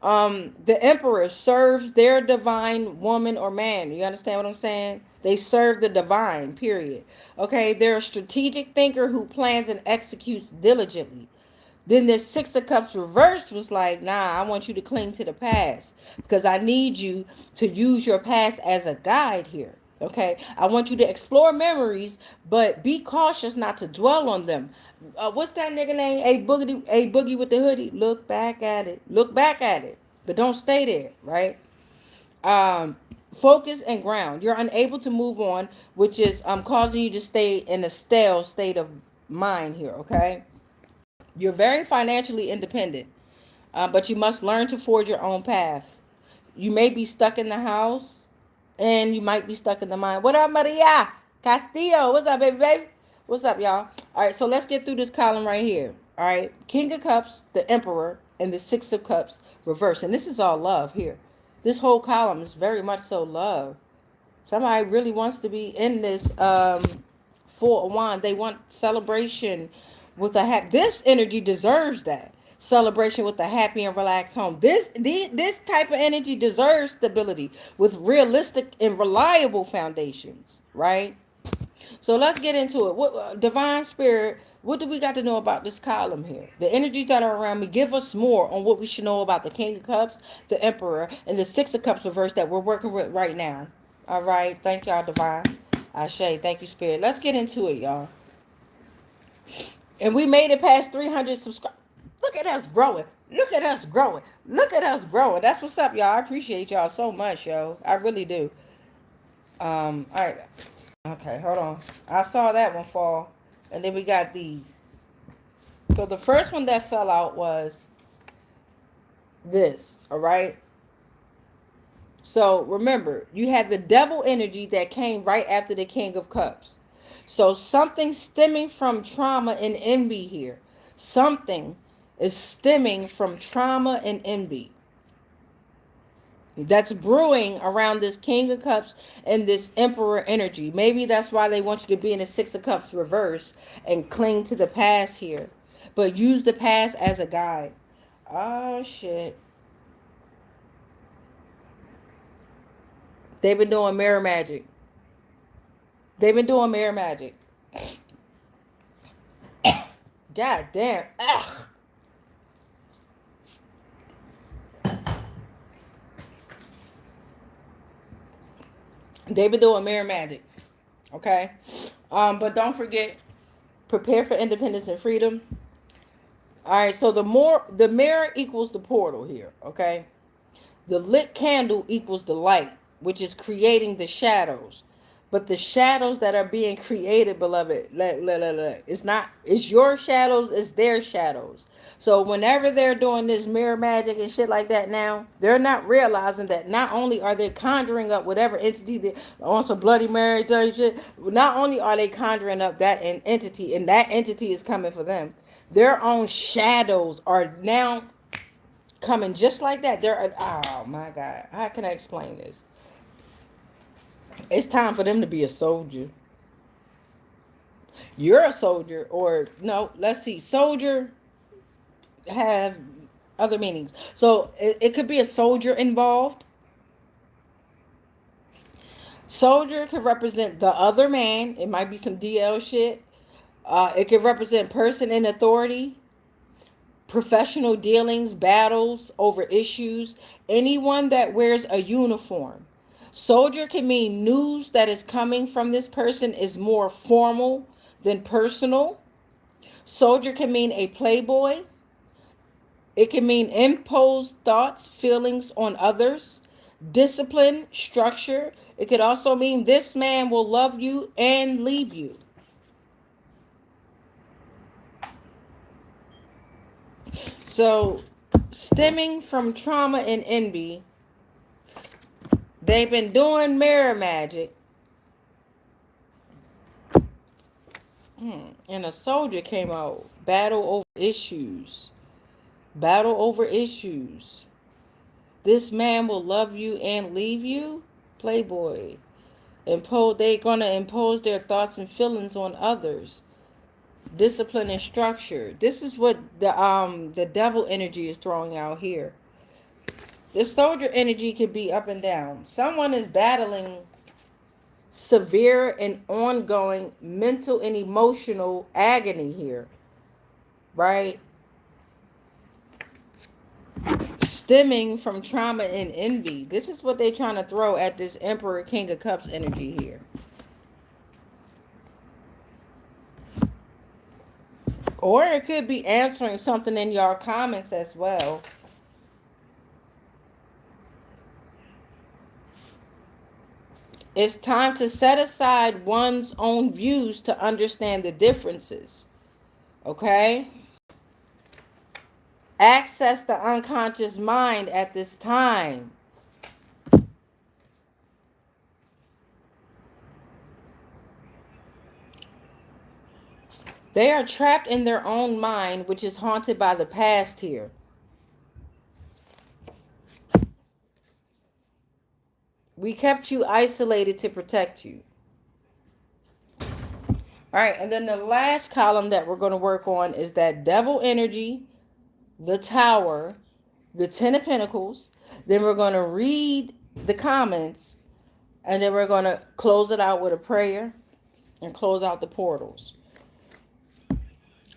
The Emperor serves their divine woman or man. You understand what I'm saying? They serve the divine, period. Okay, they're a strategic thinker who plans and executes diligently. Then this Six of Cups reverse was like, nah, I want you to cling to the past because I need you to use your past as a guide here. Okay, I want you to explore memories, but be cautious not to dwell on them. What's that nigga name? A boogie with the hoodie. Look back at it. Look back at it, but don't stay there. Right? Um, Focus and ground. You're unable to move on, which is causing you to stay in a stale state of mind here. Okay. You're very financially independent, but you must learn to forge your own path. You may be stuck in the house, and you might be stuck in the mind. What up, Maria Castillo? What's up, baby? What's up, y'all? All right, so let's get through this column right here. All right, King of Cups, the Emperor, and the Six of Cups reverse. And this is all love here. This whole column is very much so love. Somebody really wants to be in this Four of Wands. They want celebration with a happy. This energy deserves that celebration with a happy and relaxed home. This type of energy deserves stability with realistic and reliable foundations, right? So let's get into it. What divine spirit? What do we got to know about this column here? The energies that are around me give us more on what we should know about the King of Cups, the Emperor, and the Six of Cups reverse that we're working with right now. All right. Thank y'all, divine. Ashe. Thank you, spirit. Let's get into it, y'all. And we made it past 300 subscribers. Look at us growing. Look at us growing. Look at us growing. That's what's up, y'all. I appreciate y'all so much, yo. I really do. All right. Okay, hold on. I saw that one fall. And then we got these. So the first one that fell out was this, all right? So remember, you had the devil energy that came right after the King of Cups. So something stemming from trauma and envy here. Something is stemming from trauma and envy that's brewing around this King of Cups and this Emperor energy. Maybe that's why they want you to be in the Six of Cups reverse and cling to the past here. But use the past as a guide. Oh, shit. They've been doing mirror magic. They've been doing mirror magic. God damn. Ugh. They've been doing mirror magic. Okay? But don't forget, prepare for independence and freedom. All right, so the mirror equals the portal here, okay? The lit candle equals the light, which is creating the shadows. But the shadows that are being created, beloved, it's not, it's your shadows, it's their shadows. So whenever they're doing this mirror magic and shit like that now, they're not realizing that not only are they conjuring up whatever entity they on some Bloody Mary shit, not only are they conjuring up that entity, and that entity is coming for them, their own shadows are now coming just like that. They're, oh my God, how can I explain this? It's time for them to be a soldier. You're a soldier, or no, let's see, soldier have other meanings. So it could be a soldier involved. Soldier can represent the other man. It might be some DL shit. It can represent person in authority, professional dealings, battles over issues, anyone that wears a uniform. Soldier can mean news that is coming from this person is more formal than personal. Soldier can mean a playboy. It can mean imposed thoughts, feelings on others, discipline, structure. It could also mean this man will love you and leave you. So, stemming from trauma and envy, they've been doing mirror magic. And a soldier came out. Battle over issues. Battle over issues. This man will love you and leave you. Playboy. They're gonna impose their thoughts and feelings on others. Discipline and structure. This is what the devil energy is throwing out here. The soldier energy can be up and down. Someone is battling severe and ongoing mental and emotional agony here, right? Stemming from trauma and envy. This is what they're trying to throw at this Emperor King of Cups energy here. Or it could be answering something in your comments as well. It's time to set aside one's own views to understand the differences. Okay? Access the unconscious mind at this time. They are trapped in their own mind, which is haunted by the past here. We kept you isolated to protect you. All right, and then the last column that we're going to work on is that devil energy, the tower, the 10 of pentacles. Then we're going to read the comments, and then we're going to close it out with a prayer and close out the portals.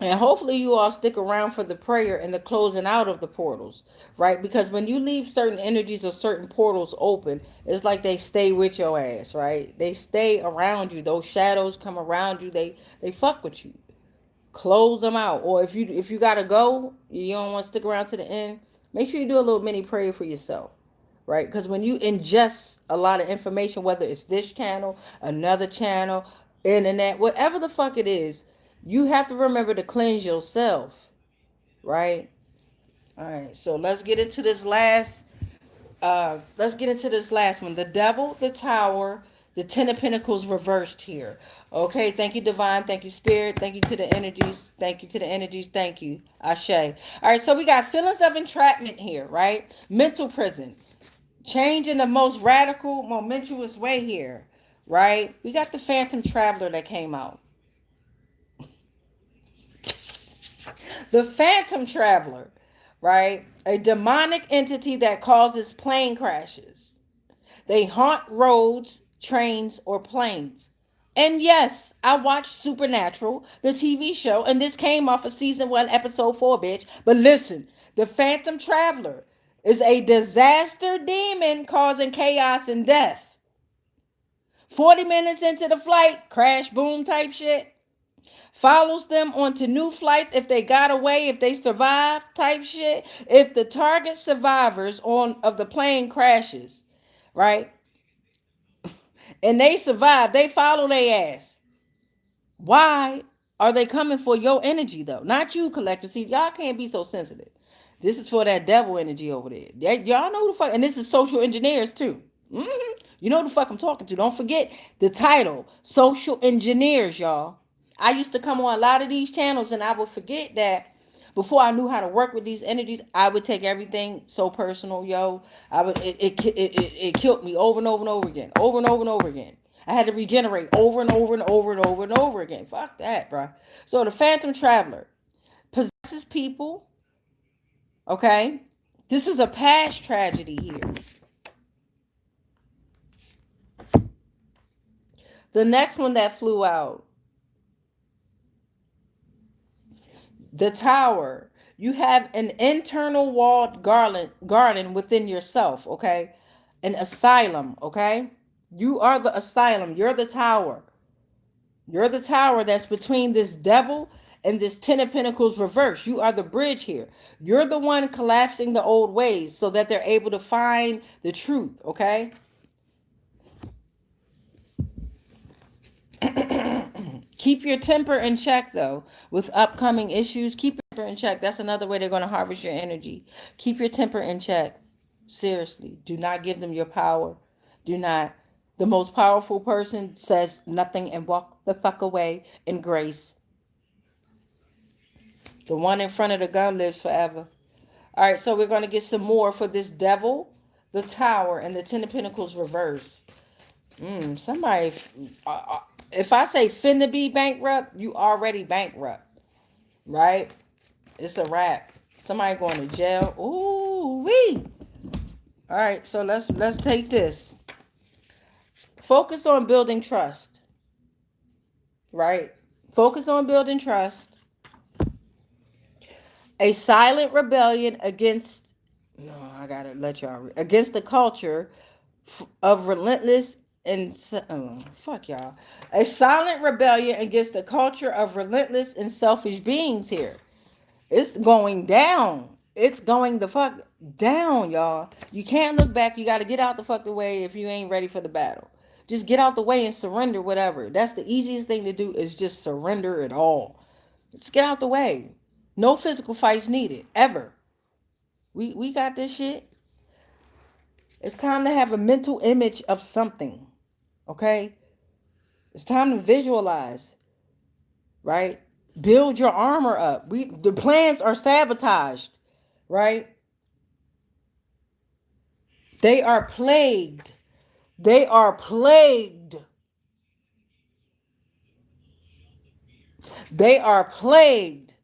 And hopefully you all stick around for the prayer and the closing out of the portals, right? Because when you leave certain energies or certain portals open, it's like they stay with your ass, right? They stay around you. Those shadows come around you. They fuck with you. Close them out. Or if you gotta go, you don't want to stick around to the end, make sure you do a little mini prayer for yourself, right? Because when you ingest a lot of information, whether it's this channel, another channel, internet, whatever the fuck it is, you have to remember to cleanse yourself, right? All right, so let's get into this last one. The devil, the tower, the 10 of pentacles reversed here. Okay, thank you, divine. Thank you, spirit. Thank you to the energies. Thank you to the energies. Thank you, Ashe. All right, so we got feelings of entrapment here, right? Mental prison. Change in the most radical, momentous way here, right? We got the phantom traveler that came out. The phantom traveler, right? A demonic entity that causes plane crashes. They haunt roads, trains, or planes. And yes, I watched Supernatural, the TV show, and this came off of season 1, episode 4, bitch. But listen, the phantom traveler is a disaster demon causing chaos and death. 40 minutes into the flight, crash, boom type shit. Follows them onto new flights if they got away, if they survive type shit. If the target survivors of the plane crashes, right? And they survive, they follow their ass. Why are they coming for your energy though? Not you, collector. See, y'all can't be so sensitive. This is for that devil energy over there. Y'all know the fuck, and this is social engineers too. You know the fuck I'm talking to. Don't forget the title, social engineers, y'all. I used to come on a lot of these channels and I would forget that before I knew how to work with these energies, I would take everything so personal, yo. It killed me over and over and over again, over and over and over again. I had to regenerate over and over and over and over and over again. Fuck that, bro. So the phantom traveler possesses people. Okay, this is a past tragedy here. The next one that flew out, the tower. You have an internal walled garden within yourself, okay? An asylum, okay? You are the asylum. You're the tower. You're the tower that's between this devil and this Ten of Pentacles reverse. You are the bridge here. You're the one collapsing the old ways so that they're able to find the truth, okay? Keep your temper in check, though, with upcoming issues. Keep your temper in check. That's another way they're going to harvest your energy. Keep your temper in check. Seriously. Do not give them your power. Do not. The most powerful person says nothing and walk the fuck away in grace. The one in front of the gun lives forever. All right, so we're going to get some more for this devil, the tower, and the Ten of Pentacles reverse. Somebody, if I say finna be bankrupt, you already bankrupt, right? It's a wrap. Somebody going to jail. Ooh wee. All right, so let's take this. Focus on building trust, right? Focus on building trust. A silent rebellion against. No, I gotta let y'all against the culture of relentless and fuck y'all. A silent rebellion against the culture of relentless and selfish beings here. It's going down. It's going the fuck down, y'all. You can't look back. You got to get out the fuck the way if you ain't ready for the battle. Just get out the way and surrender whatever. That's the easiest thing to do is just surrender it all. Just get out the way. No physical fights needed, ever. We got this shit. It's time to have a mental image of something. Okay? It's time to visualize. Right? Build your armor up. The plans are sabotaged. Right? They are plagued. They are plagued. They are plagued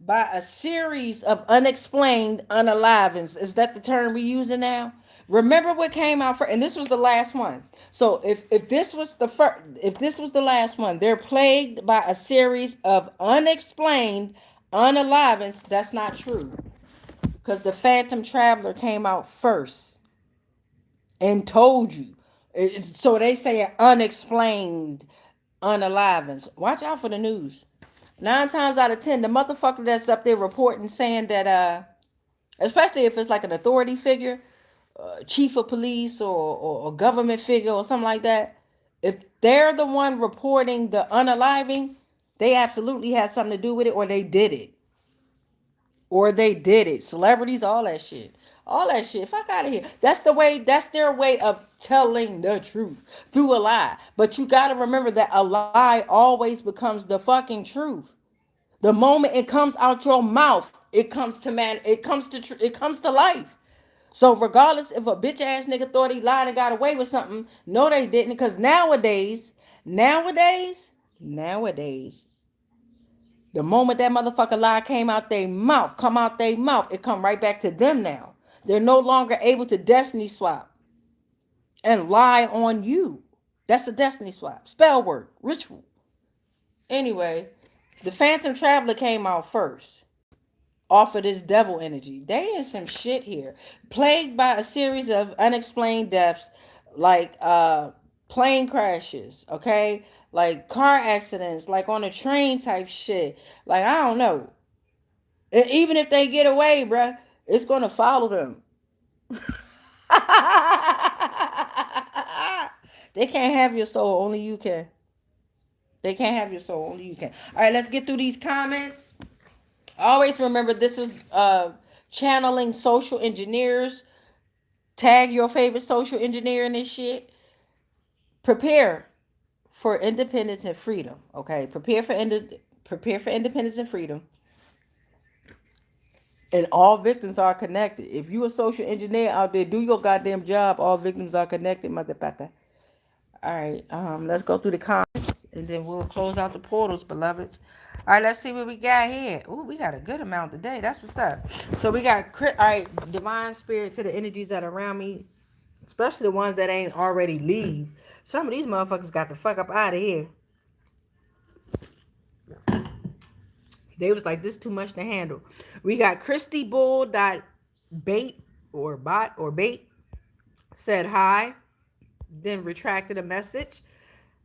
by a series of unexplained unalivings. Is that the term we're using now? Remember what came out first, and this was the last one. So if this was the first, if this was the last one, they're plagued by a series of unexplained unalivings. That's not true, because the Phantom Traveler came out first and told you. So they say unexplained unalivings. Watch out for the news. 9 times out of 10, the motherfucker that's up there reporting saying that, especially if it's like an authority figure, chief of police or government figure or something like that, if they're the one reporting the unaliving, they absolutely had something to do with it, or they did it. Or they did it. Celebrities, all that shit. All that shit. Fuck out of here. That's their way of telling the truth through a lie. But you got to remember that a lie always becomes the fucking truth. The moment it comes out your mouth, it comes to life. So regardless if a bitch ass nigga thought he lied and got away with something, no they didn't, because nowadays, the moment that motherfucker lie come out their mouth, it come right back to them now. They're no longer able to destiny swap and lie on you. That's a destiny swap. Spell work, ritual. Anyway, the Phantom Traveler came out first. Off of this devil energy. They in some shit here. Plagued by a series of unexplained deaths, like plane crashes, okay? Like car accidents, like on a train type shit. Like, I don't know. Even if they get away, bruh, it's gonna follow them. They can't have your soul, only you can. They can't have your soul, only you can. All right, let's get through these comments. Always remember, this is channeling social engineers. Tag your favorite social engineer in this shit. Prepare for independence and freedom. Okay, prepare for independence and freedom. And all victims are connected. If you a social engineer out there, do your goddamn job. All victims are connected, motherfucker. All right, let's go through the comments, and then we'll close out the portals, beloveds. All right, let's see what we got here. Ooh, we got a good amount today. That's what's up. So we got, all right, divine spirit to the energies that are around me. especially the ones that ain't already leave. Some of these motherfuckers got the fuck up out of here. They was like, this too much to handle. We got Christy Bull dot bait or bot or bait said hi, then retracted a message,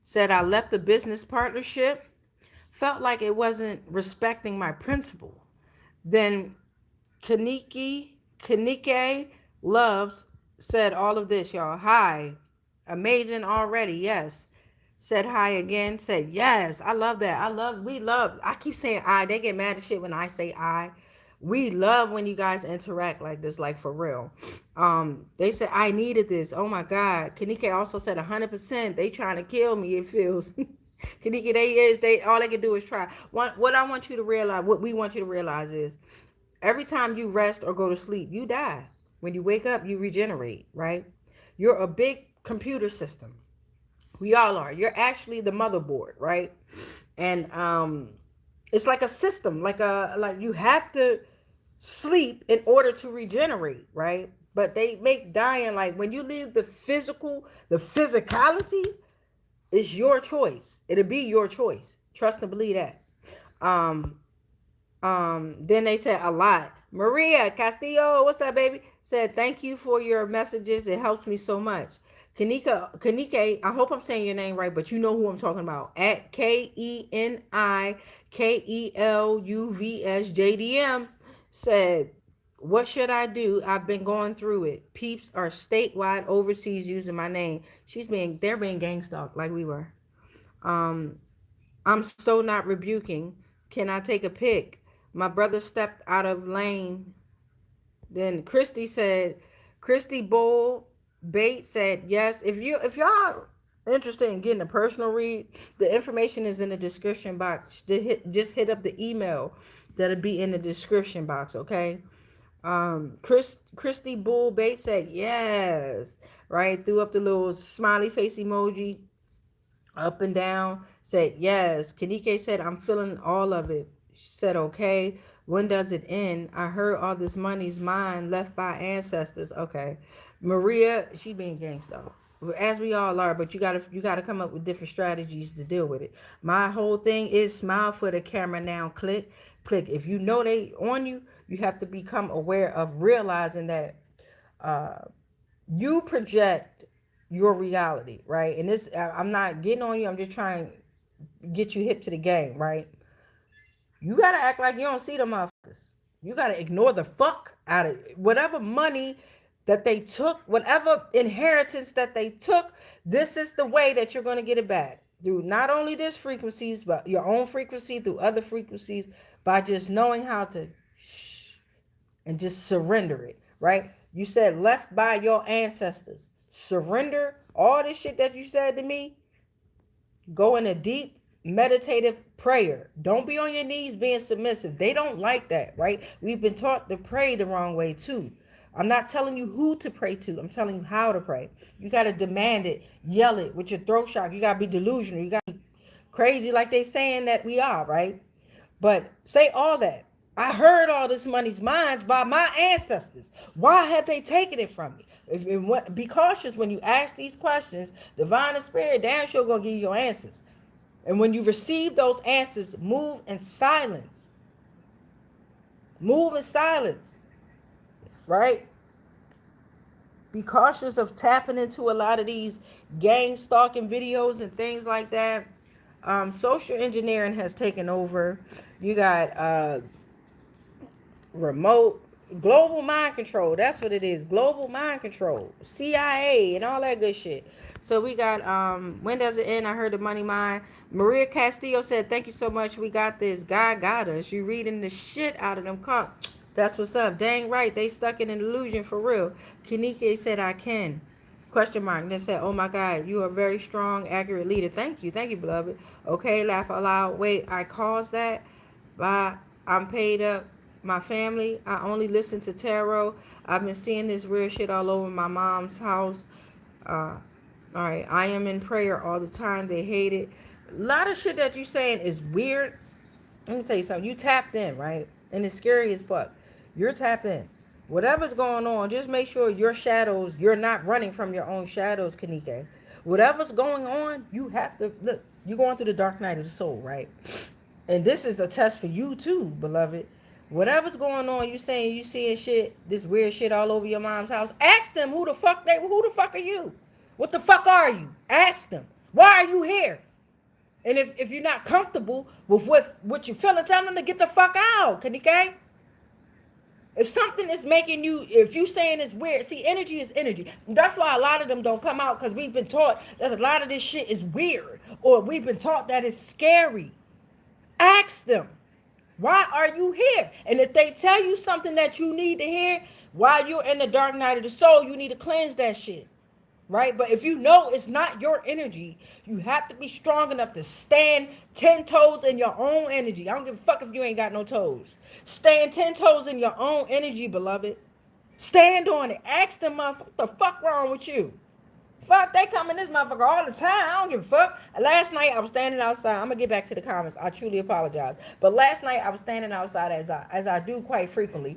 said I left the business partnership, felt like it wasn't respecting my principle. Then Kanike Loves said all of this, y'all. Hi. Amazing already, yes. Said hi again, said yes. I love that. We love, I keep saying I. They get mad as shit when I say I. We love when you guys interact like this, like for real. They said I needed this. Oh my God. Kanike also said 100%. They trying to kill me, it feels. Kanike, they all they can do is try. What I want you to realize, what we want you to realize is every time you rest or go to sleep, you die. When you wake up, you regenerate, right? You're a big computer system. We all are. You're actually the motherboard, right? And it's like a system, like you have to sleep in order to regenerate, right? But they make dying like when you leave the physicality is your choice. It'll be your choice. Trust and believe that. Um, then they said a lot. Maria Castillo, what's up, baby? Said thank you for your messages. It helps me so much. Kanike, I hope I'm saying your name right, but you know who I'm talking about. At KENIKELUVSJDM said, what should I do? I've been going through it. Peeps are statewide overseas using my name. They're being gang stalked like we were. I'm so not rebuking. Can I take a pic? My brother stepped out of lane. Then Christy Bull Bait said yes. If y'all interested in getting a personal read, the information is in the description box. Just hit up the email that'll be in the description box, okay? Christy Bull Bait said yes. Right? Threw up the little smiley face emoji up and down, said yes. Kanike said, I'm feeling all of it. She said, okay. When does it end? I heard all this money's mine, left by ancestors. Okay. Maria, she being gangsta. As we all are, but you gotta come up with different strategies to deal with it. My whole thing is smile for the camera now. Click. If you know they on you, you have to become aware of realizing that you project your reality, right? And this, I'm not getting on you. I'm just trying to get you hip to the game, right? You got to act like you don't see the motherfuckers. You got to ignore the fuck out of it. Whatever money that they took, whatever inheritance that they took, this is the way that you're going to get it back. Through not only this frequencies, but your own frequency, through other frequencies, by just knowing how to shh and just surrender it, right? You said left by your ancestors. Surrender all this shit that you said to me. Go in a deep meditative prayer. Don't be on your knees being submissive. They don't like that, right? We've been taught to pray the wrong way too. I'm not telling you who to pray to. I'm telling you how to pray. You got to demand it, yell it with your throat shock. You got to be delusional. You got to be crazy like they saying that we are, right? But say all that. I heard all this money's mine by my ancestors. Why have they taken it from me? Be cautious when you ask these questions. Divine and spirit, damn sure gonna give you your answers. And when you receive those answers, move in silence. Move in silence, right? Be cautious of tapping into a lot of these gang stalking videos and things like that. Social engineering has taken over. You got remote global mind control. That's what it is. Global mind control, CIA and all that good shit. So we got when does it end? I heard the money mine. Maria Castillo said thank you so much, we got this. God got us. You reading the shit out of them cops. That's what's up. Dang right, they stuck in an illusion for real. Kanike said I can question mark. Then said, oh my God, you are a very strong, accurate leader. Thank you, beloved. Okay, laugh aloud. Wait, I caused that by I'm paid up my family. I only listen to tarot. I've been seeing this weird shit all over my mom's house. All right, I am in prayer all the time. They hate it. A lot of shit that you saying is weird. Let me tell you something. You tapped in, right? And it's scary as fuck. You're tapped in. Whatever's going on, just make sure your shadows, you're not running from your own shadows, Kanike. Whatever's going on, you have to look. You're going through the dark night of the soul, right? And this is a test for you too, beloved. Whatever's going on, you saying you seeing shit, this weird shit all over your mom's house. Ask them who the fuck are you? What the fuck are you? Ask them. Why are you here? And if you're not comfortable with what you feeling, tell them to get the fuck out, Kanike. If something is making you, if you saying it's weird, see, energy is energy. That's why a lot of them don't come out, because we've been taught that a lot of this shit is weird, or we've been taught that it's scary. Ask them, why are you here? And if they tell you something that you need to hear while you're in the dark night of the soul, you need to cleanse that shit. Right? But if you know it's not your energy, you have to be strong enough to stand 10 toes in your own energy. I don't give a fuck if you ain't got no toes. Stand 10 toes in your own energy, beloved. Stand on it. Ask them, what the fuck wrong with you? Fuck, they come in this motherfucker all the time. I don't give a fuck. Last night I was standing outside. I'm gonna get back to the comments. I truly apologize. But last night I was standing outside as I do quite frequently.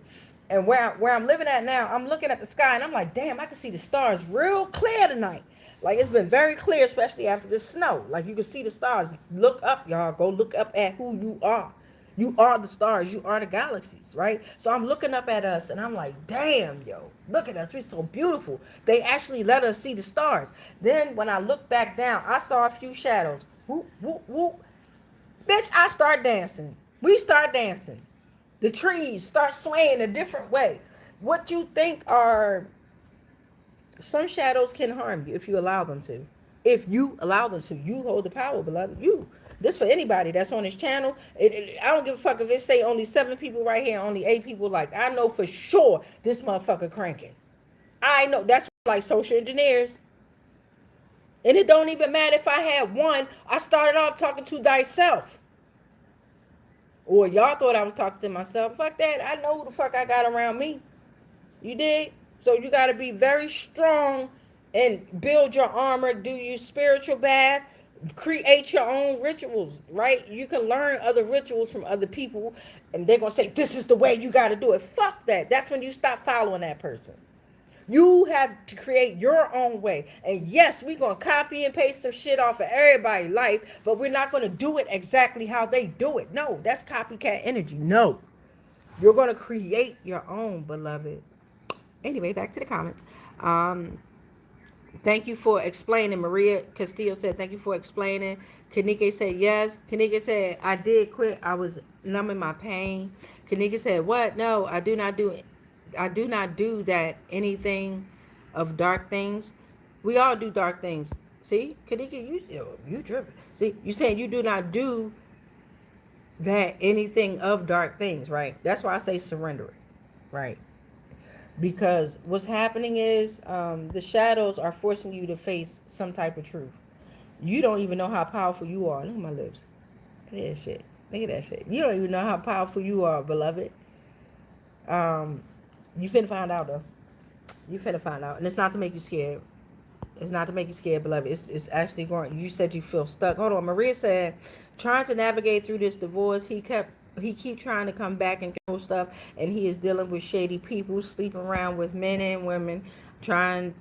And where I'm living at now, I'm looking at the sky and I'm like, damn, I can see the stars real clear tonight. Like, it's been very clear, especially after the snow. Like, you can see the stars. Look up, y'all. Go look up at who you are. You are the stars. You are the galaxies, right? So I'm looking up at us and I'm like, damn, yo, look at us. We're so beautiful. They actually let us see the stars. Then when I looked back down, I saw a few shadows. Whoop, whoop, whoop. Bitch, I start dancing. We start dancing. The trees start swaying a different way. What you think are, some shadows can harm you if you allow them to. If you allow them to, you hold the power, beloved. You. This for anybody that's on this channel. I don't give a fuck if it say only 7 people right here, only 8 people. Like, I know for sure this motherfucker cranking. I know. That's like social engineers. And it don't even matter if I had one. I started off talking to thyself. Or y'all thought I was talking to myself. Fuck that. I know who the fuck I got around me. You dig? So you got to be very strong and build your armor. Do your spiritual bath. Create your own rituals, right? You can learn other rituals from other people. And they're going to say, this is the way you got to do it. Fuck that. That's when you stop following that person. You have to create your own way. And yes, we're going to copy and paste some shit off of everybody's life, but we're not going to do it exactly how they do it. No, that's copycat energy. No. You're going to create your own, beloved. Anyway, back to the comments. Thank you for explaining. Maria Castillo said, thank you for explaining. Kanike said, yes. Kanike said, I did quit. I was numbing my pain. Kanike said, what? No, I do not do that anything of dark things. We all do dark things. See, Kanika, you driven. See, you saying you do not do that anything of dark things, right? That's why I say surrender it, right? Because what's happening is the shadows are forcing you to face some type of truth. You don't even know how powerful you are. Look at my lips. Look at that shit. Look at that shit. You don't even know how powerful you are, beloved. You finna find out, though. You finna find out. And it's not to make you scared. It's not to make you scared, beloved. It's actually going. You said you feel stuck. Hold on. Maria said, trying to navigate through this divorce, he keep trying to come back and control stuff, and he is dealing with shady people, sleeping around with men and women, trying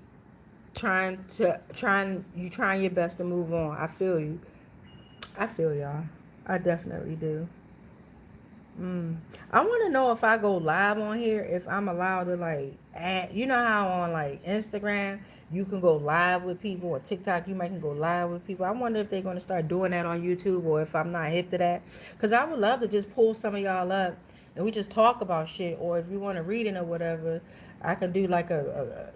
your best to move on. I feel you. I feel y'all. I definitely do. I want to know if I go live on here, if I'm allowed to, like, add, you know how on, like, Instagram, you can go live with people, or TikTok, you might can go live with people. I wonder if they're going to start doing that on YouTube, or if I'm not hip to that. Because I would love to just pull some of y'all up, and we just talk about shit, or if you want to read it or whatever, I could do, like,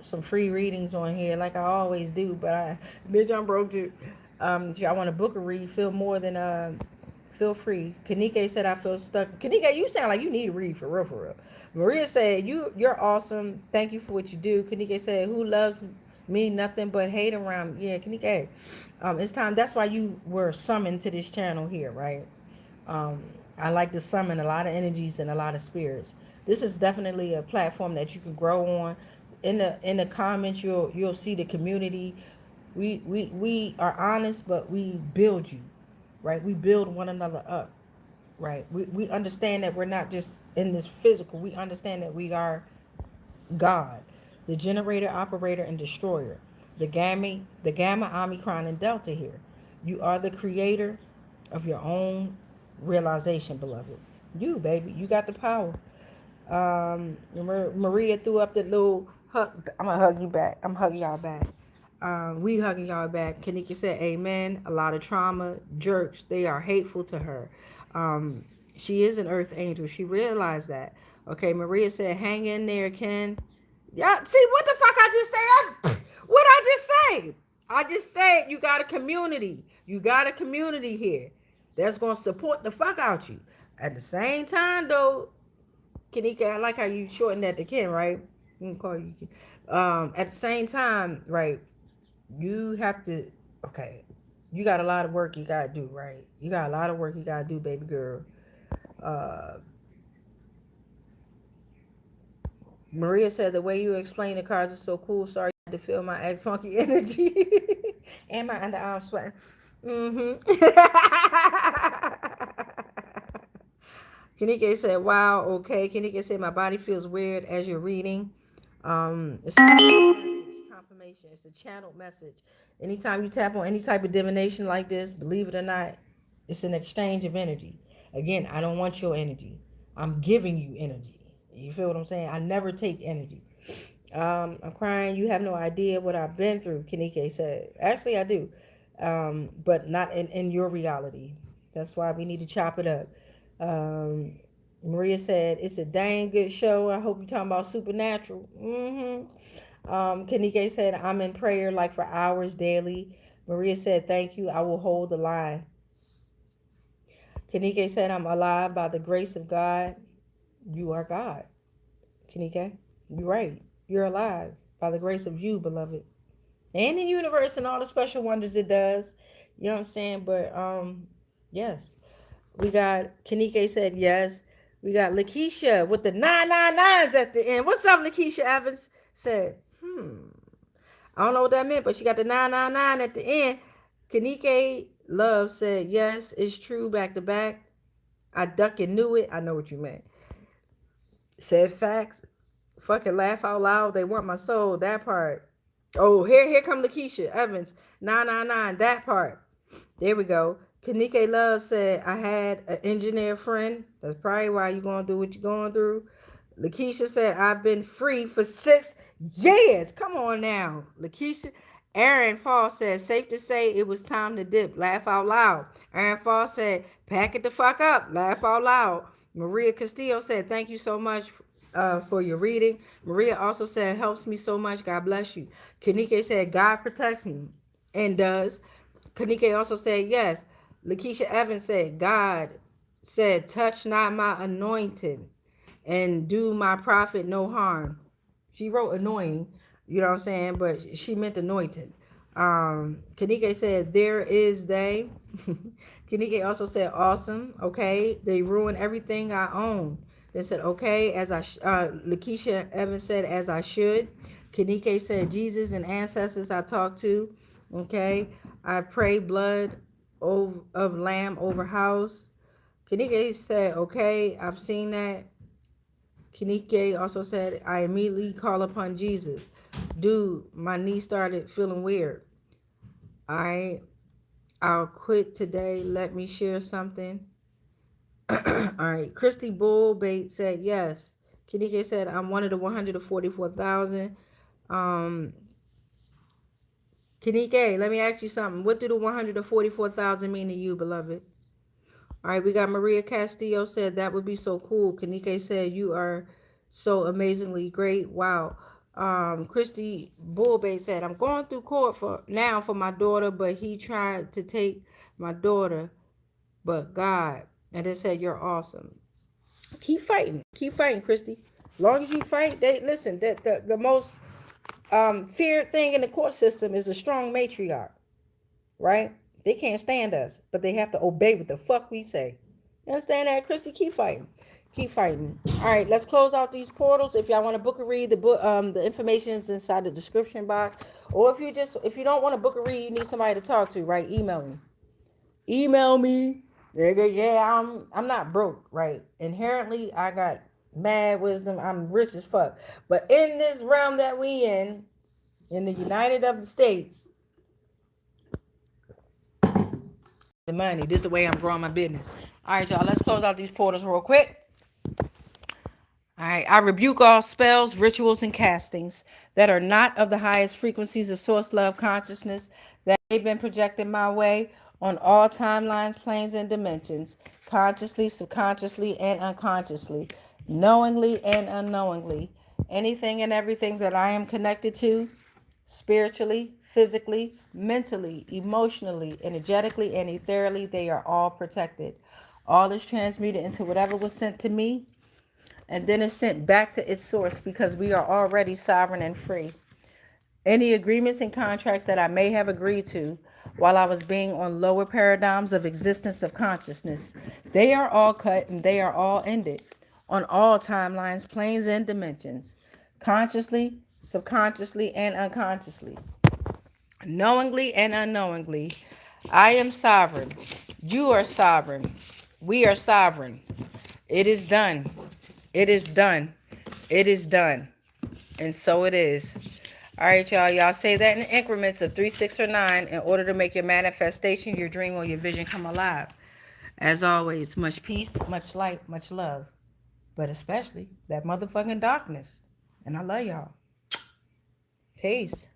some free readings on here, like I always do, but bitch, I'm broke too. If y'all want to book a read, feel feel free. Kanike said, I feel stuck. Kanike, you sound like you need to read for real, for real. Maria said, you're awesome. Thank you for what you do. Kanike said, who loves me? Nothing but hate around. Yeah, Kanike. It's time. That's why you were summoned to this channel here, right? I like to summon a lot of energies and a lot of spirits. This is definitely a platform that you can grow on. In the comments, you'll see the community. We are honest, but we build you. Right? We build one another up, right? We understand that we're not just in this physical. We understand that we are God, the generator, operator, and destroyer, the gamma, omicron, and delta here. You are the creator of your own realization, beloved. You, baby, you got the power. Maria threw up the little hug. I'm gonna hug you back. I'm hugging y'all back. We hugging y'all back. Kanika said, "Amen." A lot of trauma, jerks. They are hateful to her. Um, she is an earth angel. She realized that. Okay, Maria said, "Hang in there, Ken." Yeah. See what the fuck I just said? What I just say? I just said you got a community. You got a community here that's gonna support the fuck out you. At the same time, though, Kanika, I like how you shorten that to Ken, right? You can call you Ken. At the same time, right? You have to, okay. You got a lot of work you gotta do, right? You got a lot of work you gotta do, baby girl. Uh, Maria said the way you explain the cards is so cool. Sorry I had to feel my ex funky energy and my underarm sweating. Mm-hmm. Kanike said, wow, okay. Kanike said, my body feels weird as you're reading. It's a message, confirmation. It's a channeled message. Anytime you tap on any type of divination like this, believe it or not, it's an exchange of energy. Again, I don't want your energy. I'm giving you energy. You feel what I'm saying? I never take energy. I'm crying. You have no idea what I've been through, Kanike said. Actually, I do. But not in your reality. That's why we need to chop it up. Um, Maria said, it's a dang good show. I hope you're talking about Supernatural. Kanike said, I'm in prayer like for hours daily. Maria said, thank you. I will hold the line. Kanike said, I'm alive by the grace of God. You are God. Kanike, you're right. You're alive by the grace of you, beloved. And the universe and all the special wonders it does. You know what I'm saying? But yes. We got Kanike said yes. We got Lakeisha with the 999s at the end. What's up, Lakeisha Evans? Said, I don't know what that meant, but she got the 999 at the end. Kanike Love said, yes, it's true, back to back. I duck and knew it. I know what you meant. Said facts. Fucking laugh out loud. They want my soul. That part. Oh, here come Lakeisha Evans. 999. That part. There we go. Kanike Love said, I had an engineer friend. That's probably why you're going through what you're going through. Lakeisha said, I've been free for 6 years. Come on now, Lakeisha. Aaron Fall said, safe to say it was time to dip. Laugh out loud. Aaron Fall said, pack it the fuck up. Laugh out loud. Maria Castillo said, thank you so much for your reading. Maria also said, helps me so much. God bless you. Kanike said, God protects me and does. Kanike also said, yes. Lakeisha Evans said, God said, touch not my anointed and do my prophet no harm. She wrote annoying, you know what I'm saying, but she meant anointed. Kanike said, there is they. Kanike also said, awesome, okay. They ruin everything I own. They said, okay, Lakeisha Evans said, as I should. Kanike said, Jesus and ancestors I talked to, okay. I pray blood of lamb over house. Kanike said, okay, I've seen that. Kanike also said, I immediately call upon Jesus. Dude, my knee started feeling weird. I'll quit today. Let me share something. All right. Christy Bullbait said, yes. Kanike said, I'm one of the 144,000. Kanike, let me ask you something. What do the 144,000 mean to you, beloved? All right, we got Maria Castillo said that would be so cool. Kanike said you are so amazingly great. Wow. Christy Bullbay said I'm going through court for my daughter, but he tried to take my daughter, but God. And they said you're awesome. Keep fighting, Christy. As long as you fight, they listen. That the most feared thing in the court system is a strong matriarch, right? They can't stand us, but they have to obey what the fuck we say. You understand that, Chrissy? Keep fighting. Keep fighting. All right, let's close out these portals. If y'all want to book a read, the information is inside the description box. Or if you don't want to book a read, you need somebody to talk to, right? Email me. Email me. Nigga, yeah, I'm not broke, right? Inherently, I got Mad wisdom. I'm rich as fuck. But in this realm that we in the United of the States, the money. This is the way I'm growing my business. All right, y'all. Let's close out these portals real quick. All right. I rebuke all spells, rituals, and castings that are not of the highest frequencies of source love consciousness that have been projected my way on all timelines, planes, and dimensions, consciously, subconsciously, and unconsciously, knowingly and unknowingly. Anything and everything that I am connected to, spiritually, physically, mentally, emotionally, energetically, and ethereally, they are all protected. All is transmuted into whatever was sent to me, and then it's sent back to its source because we are already sovereign and free. Any agreements and contracts that I may have agreed to while I was being on lower paradigms of existence of consciousness, they are all cut and they are all ended on all timelines, planes, and dimensions, consciously, subconsciously, and unconsciously, knowingly and unknowingly. I am sovereign. You are sovereign. We are sovereign. It is done. It is done. It is done. And so it is. All right, y'all. Y'all say that in increments of 3, 6, or 9 in order to make your manifestation, your dream, or your vision come alive. As always, much peace, much light, much love. But especially that motherfucking darkness. And I love y'all. Peace.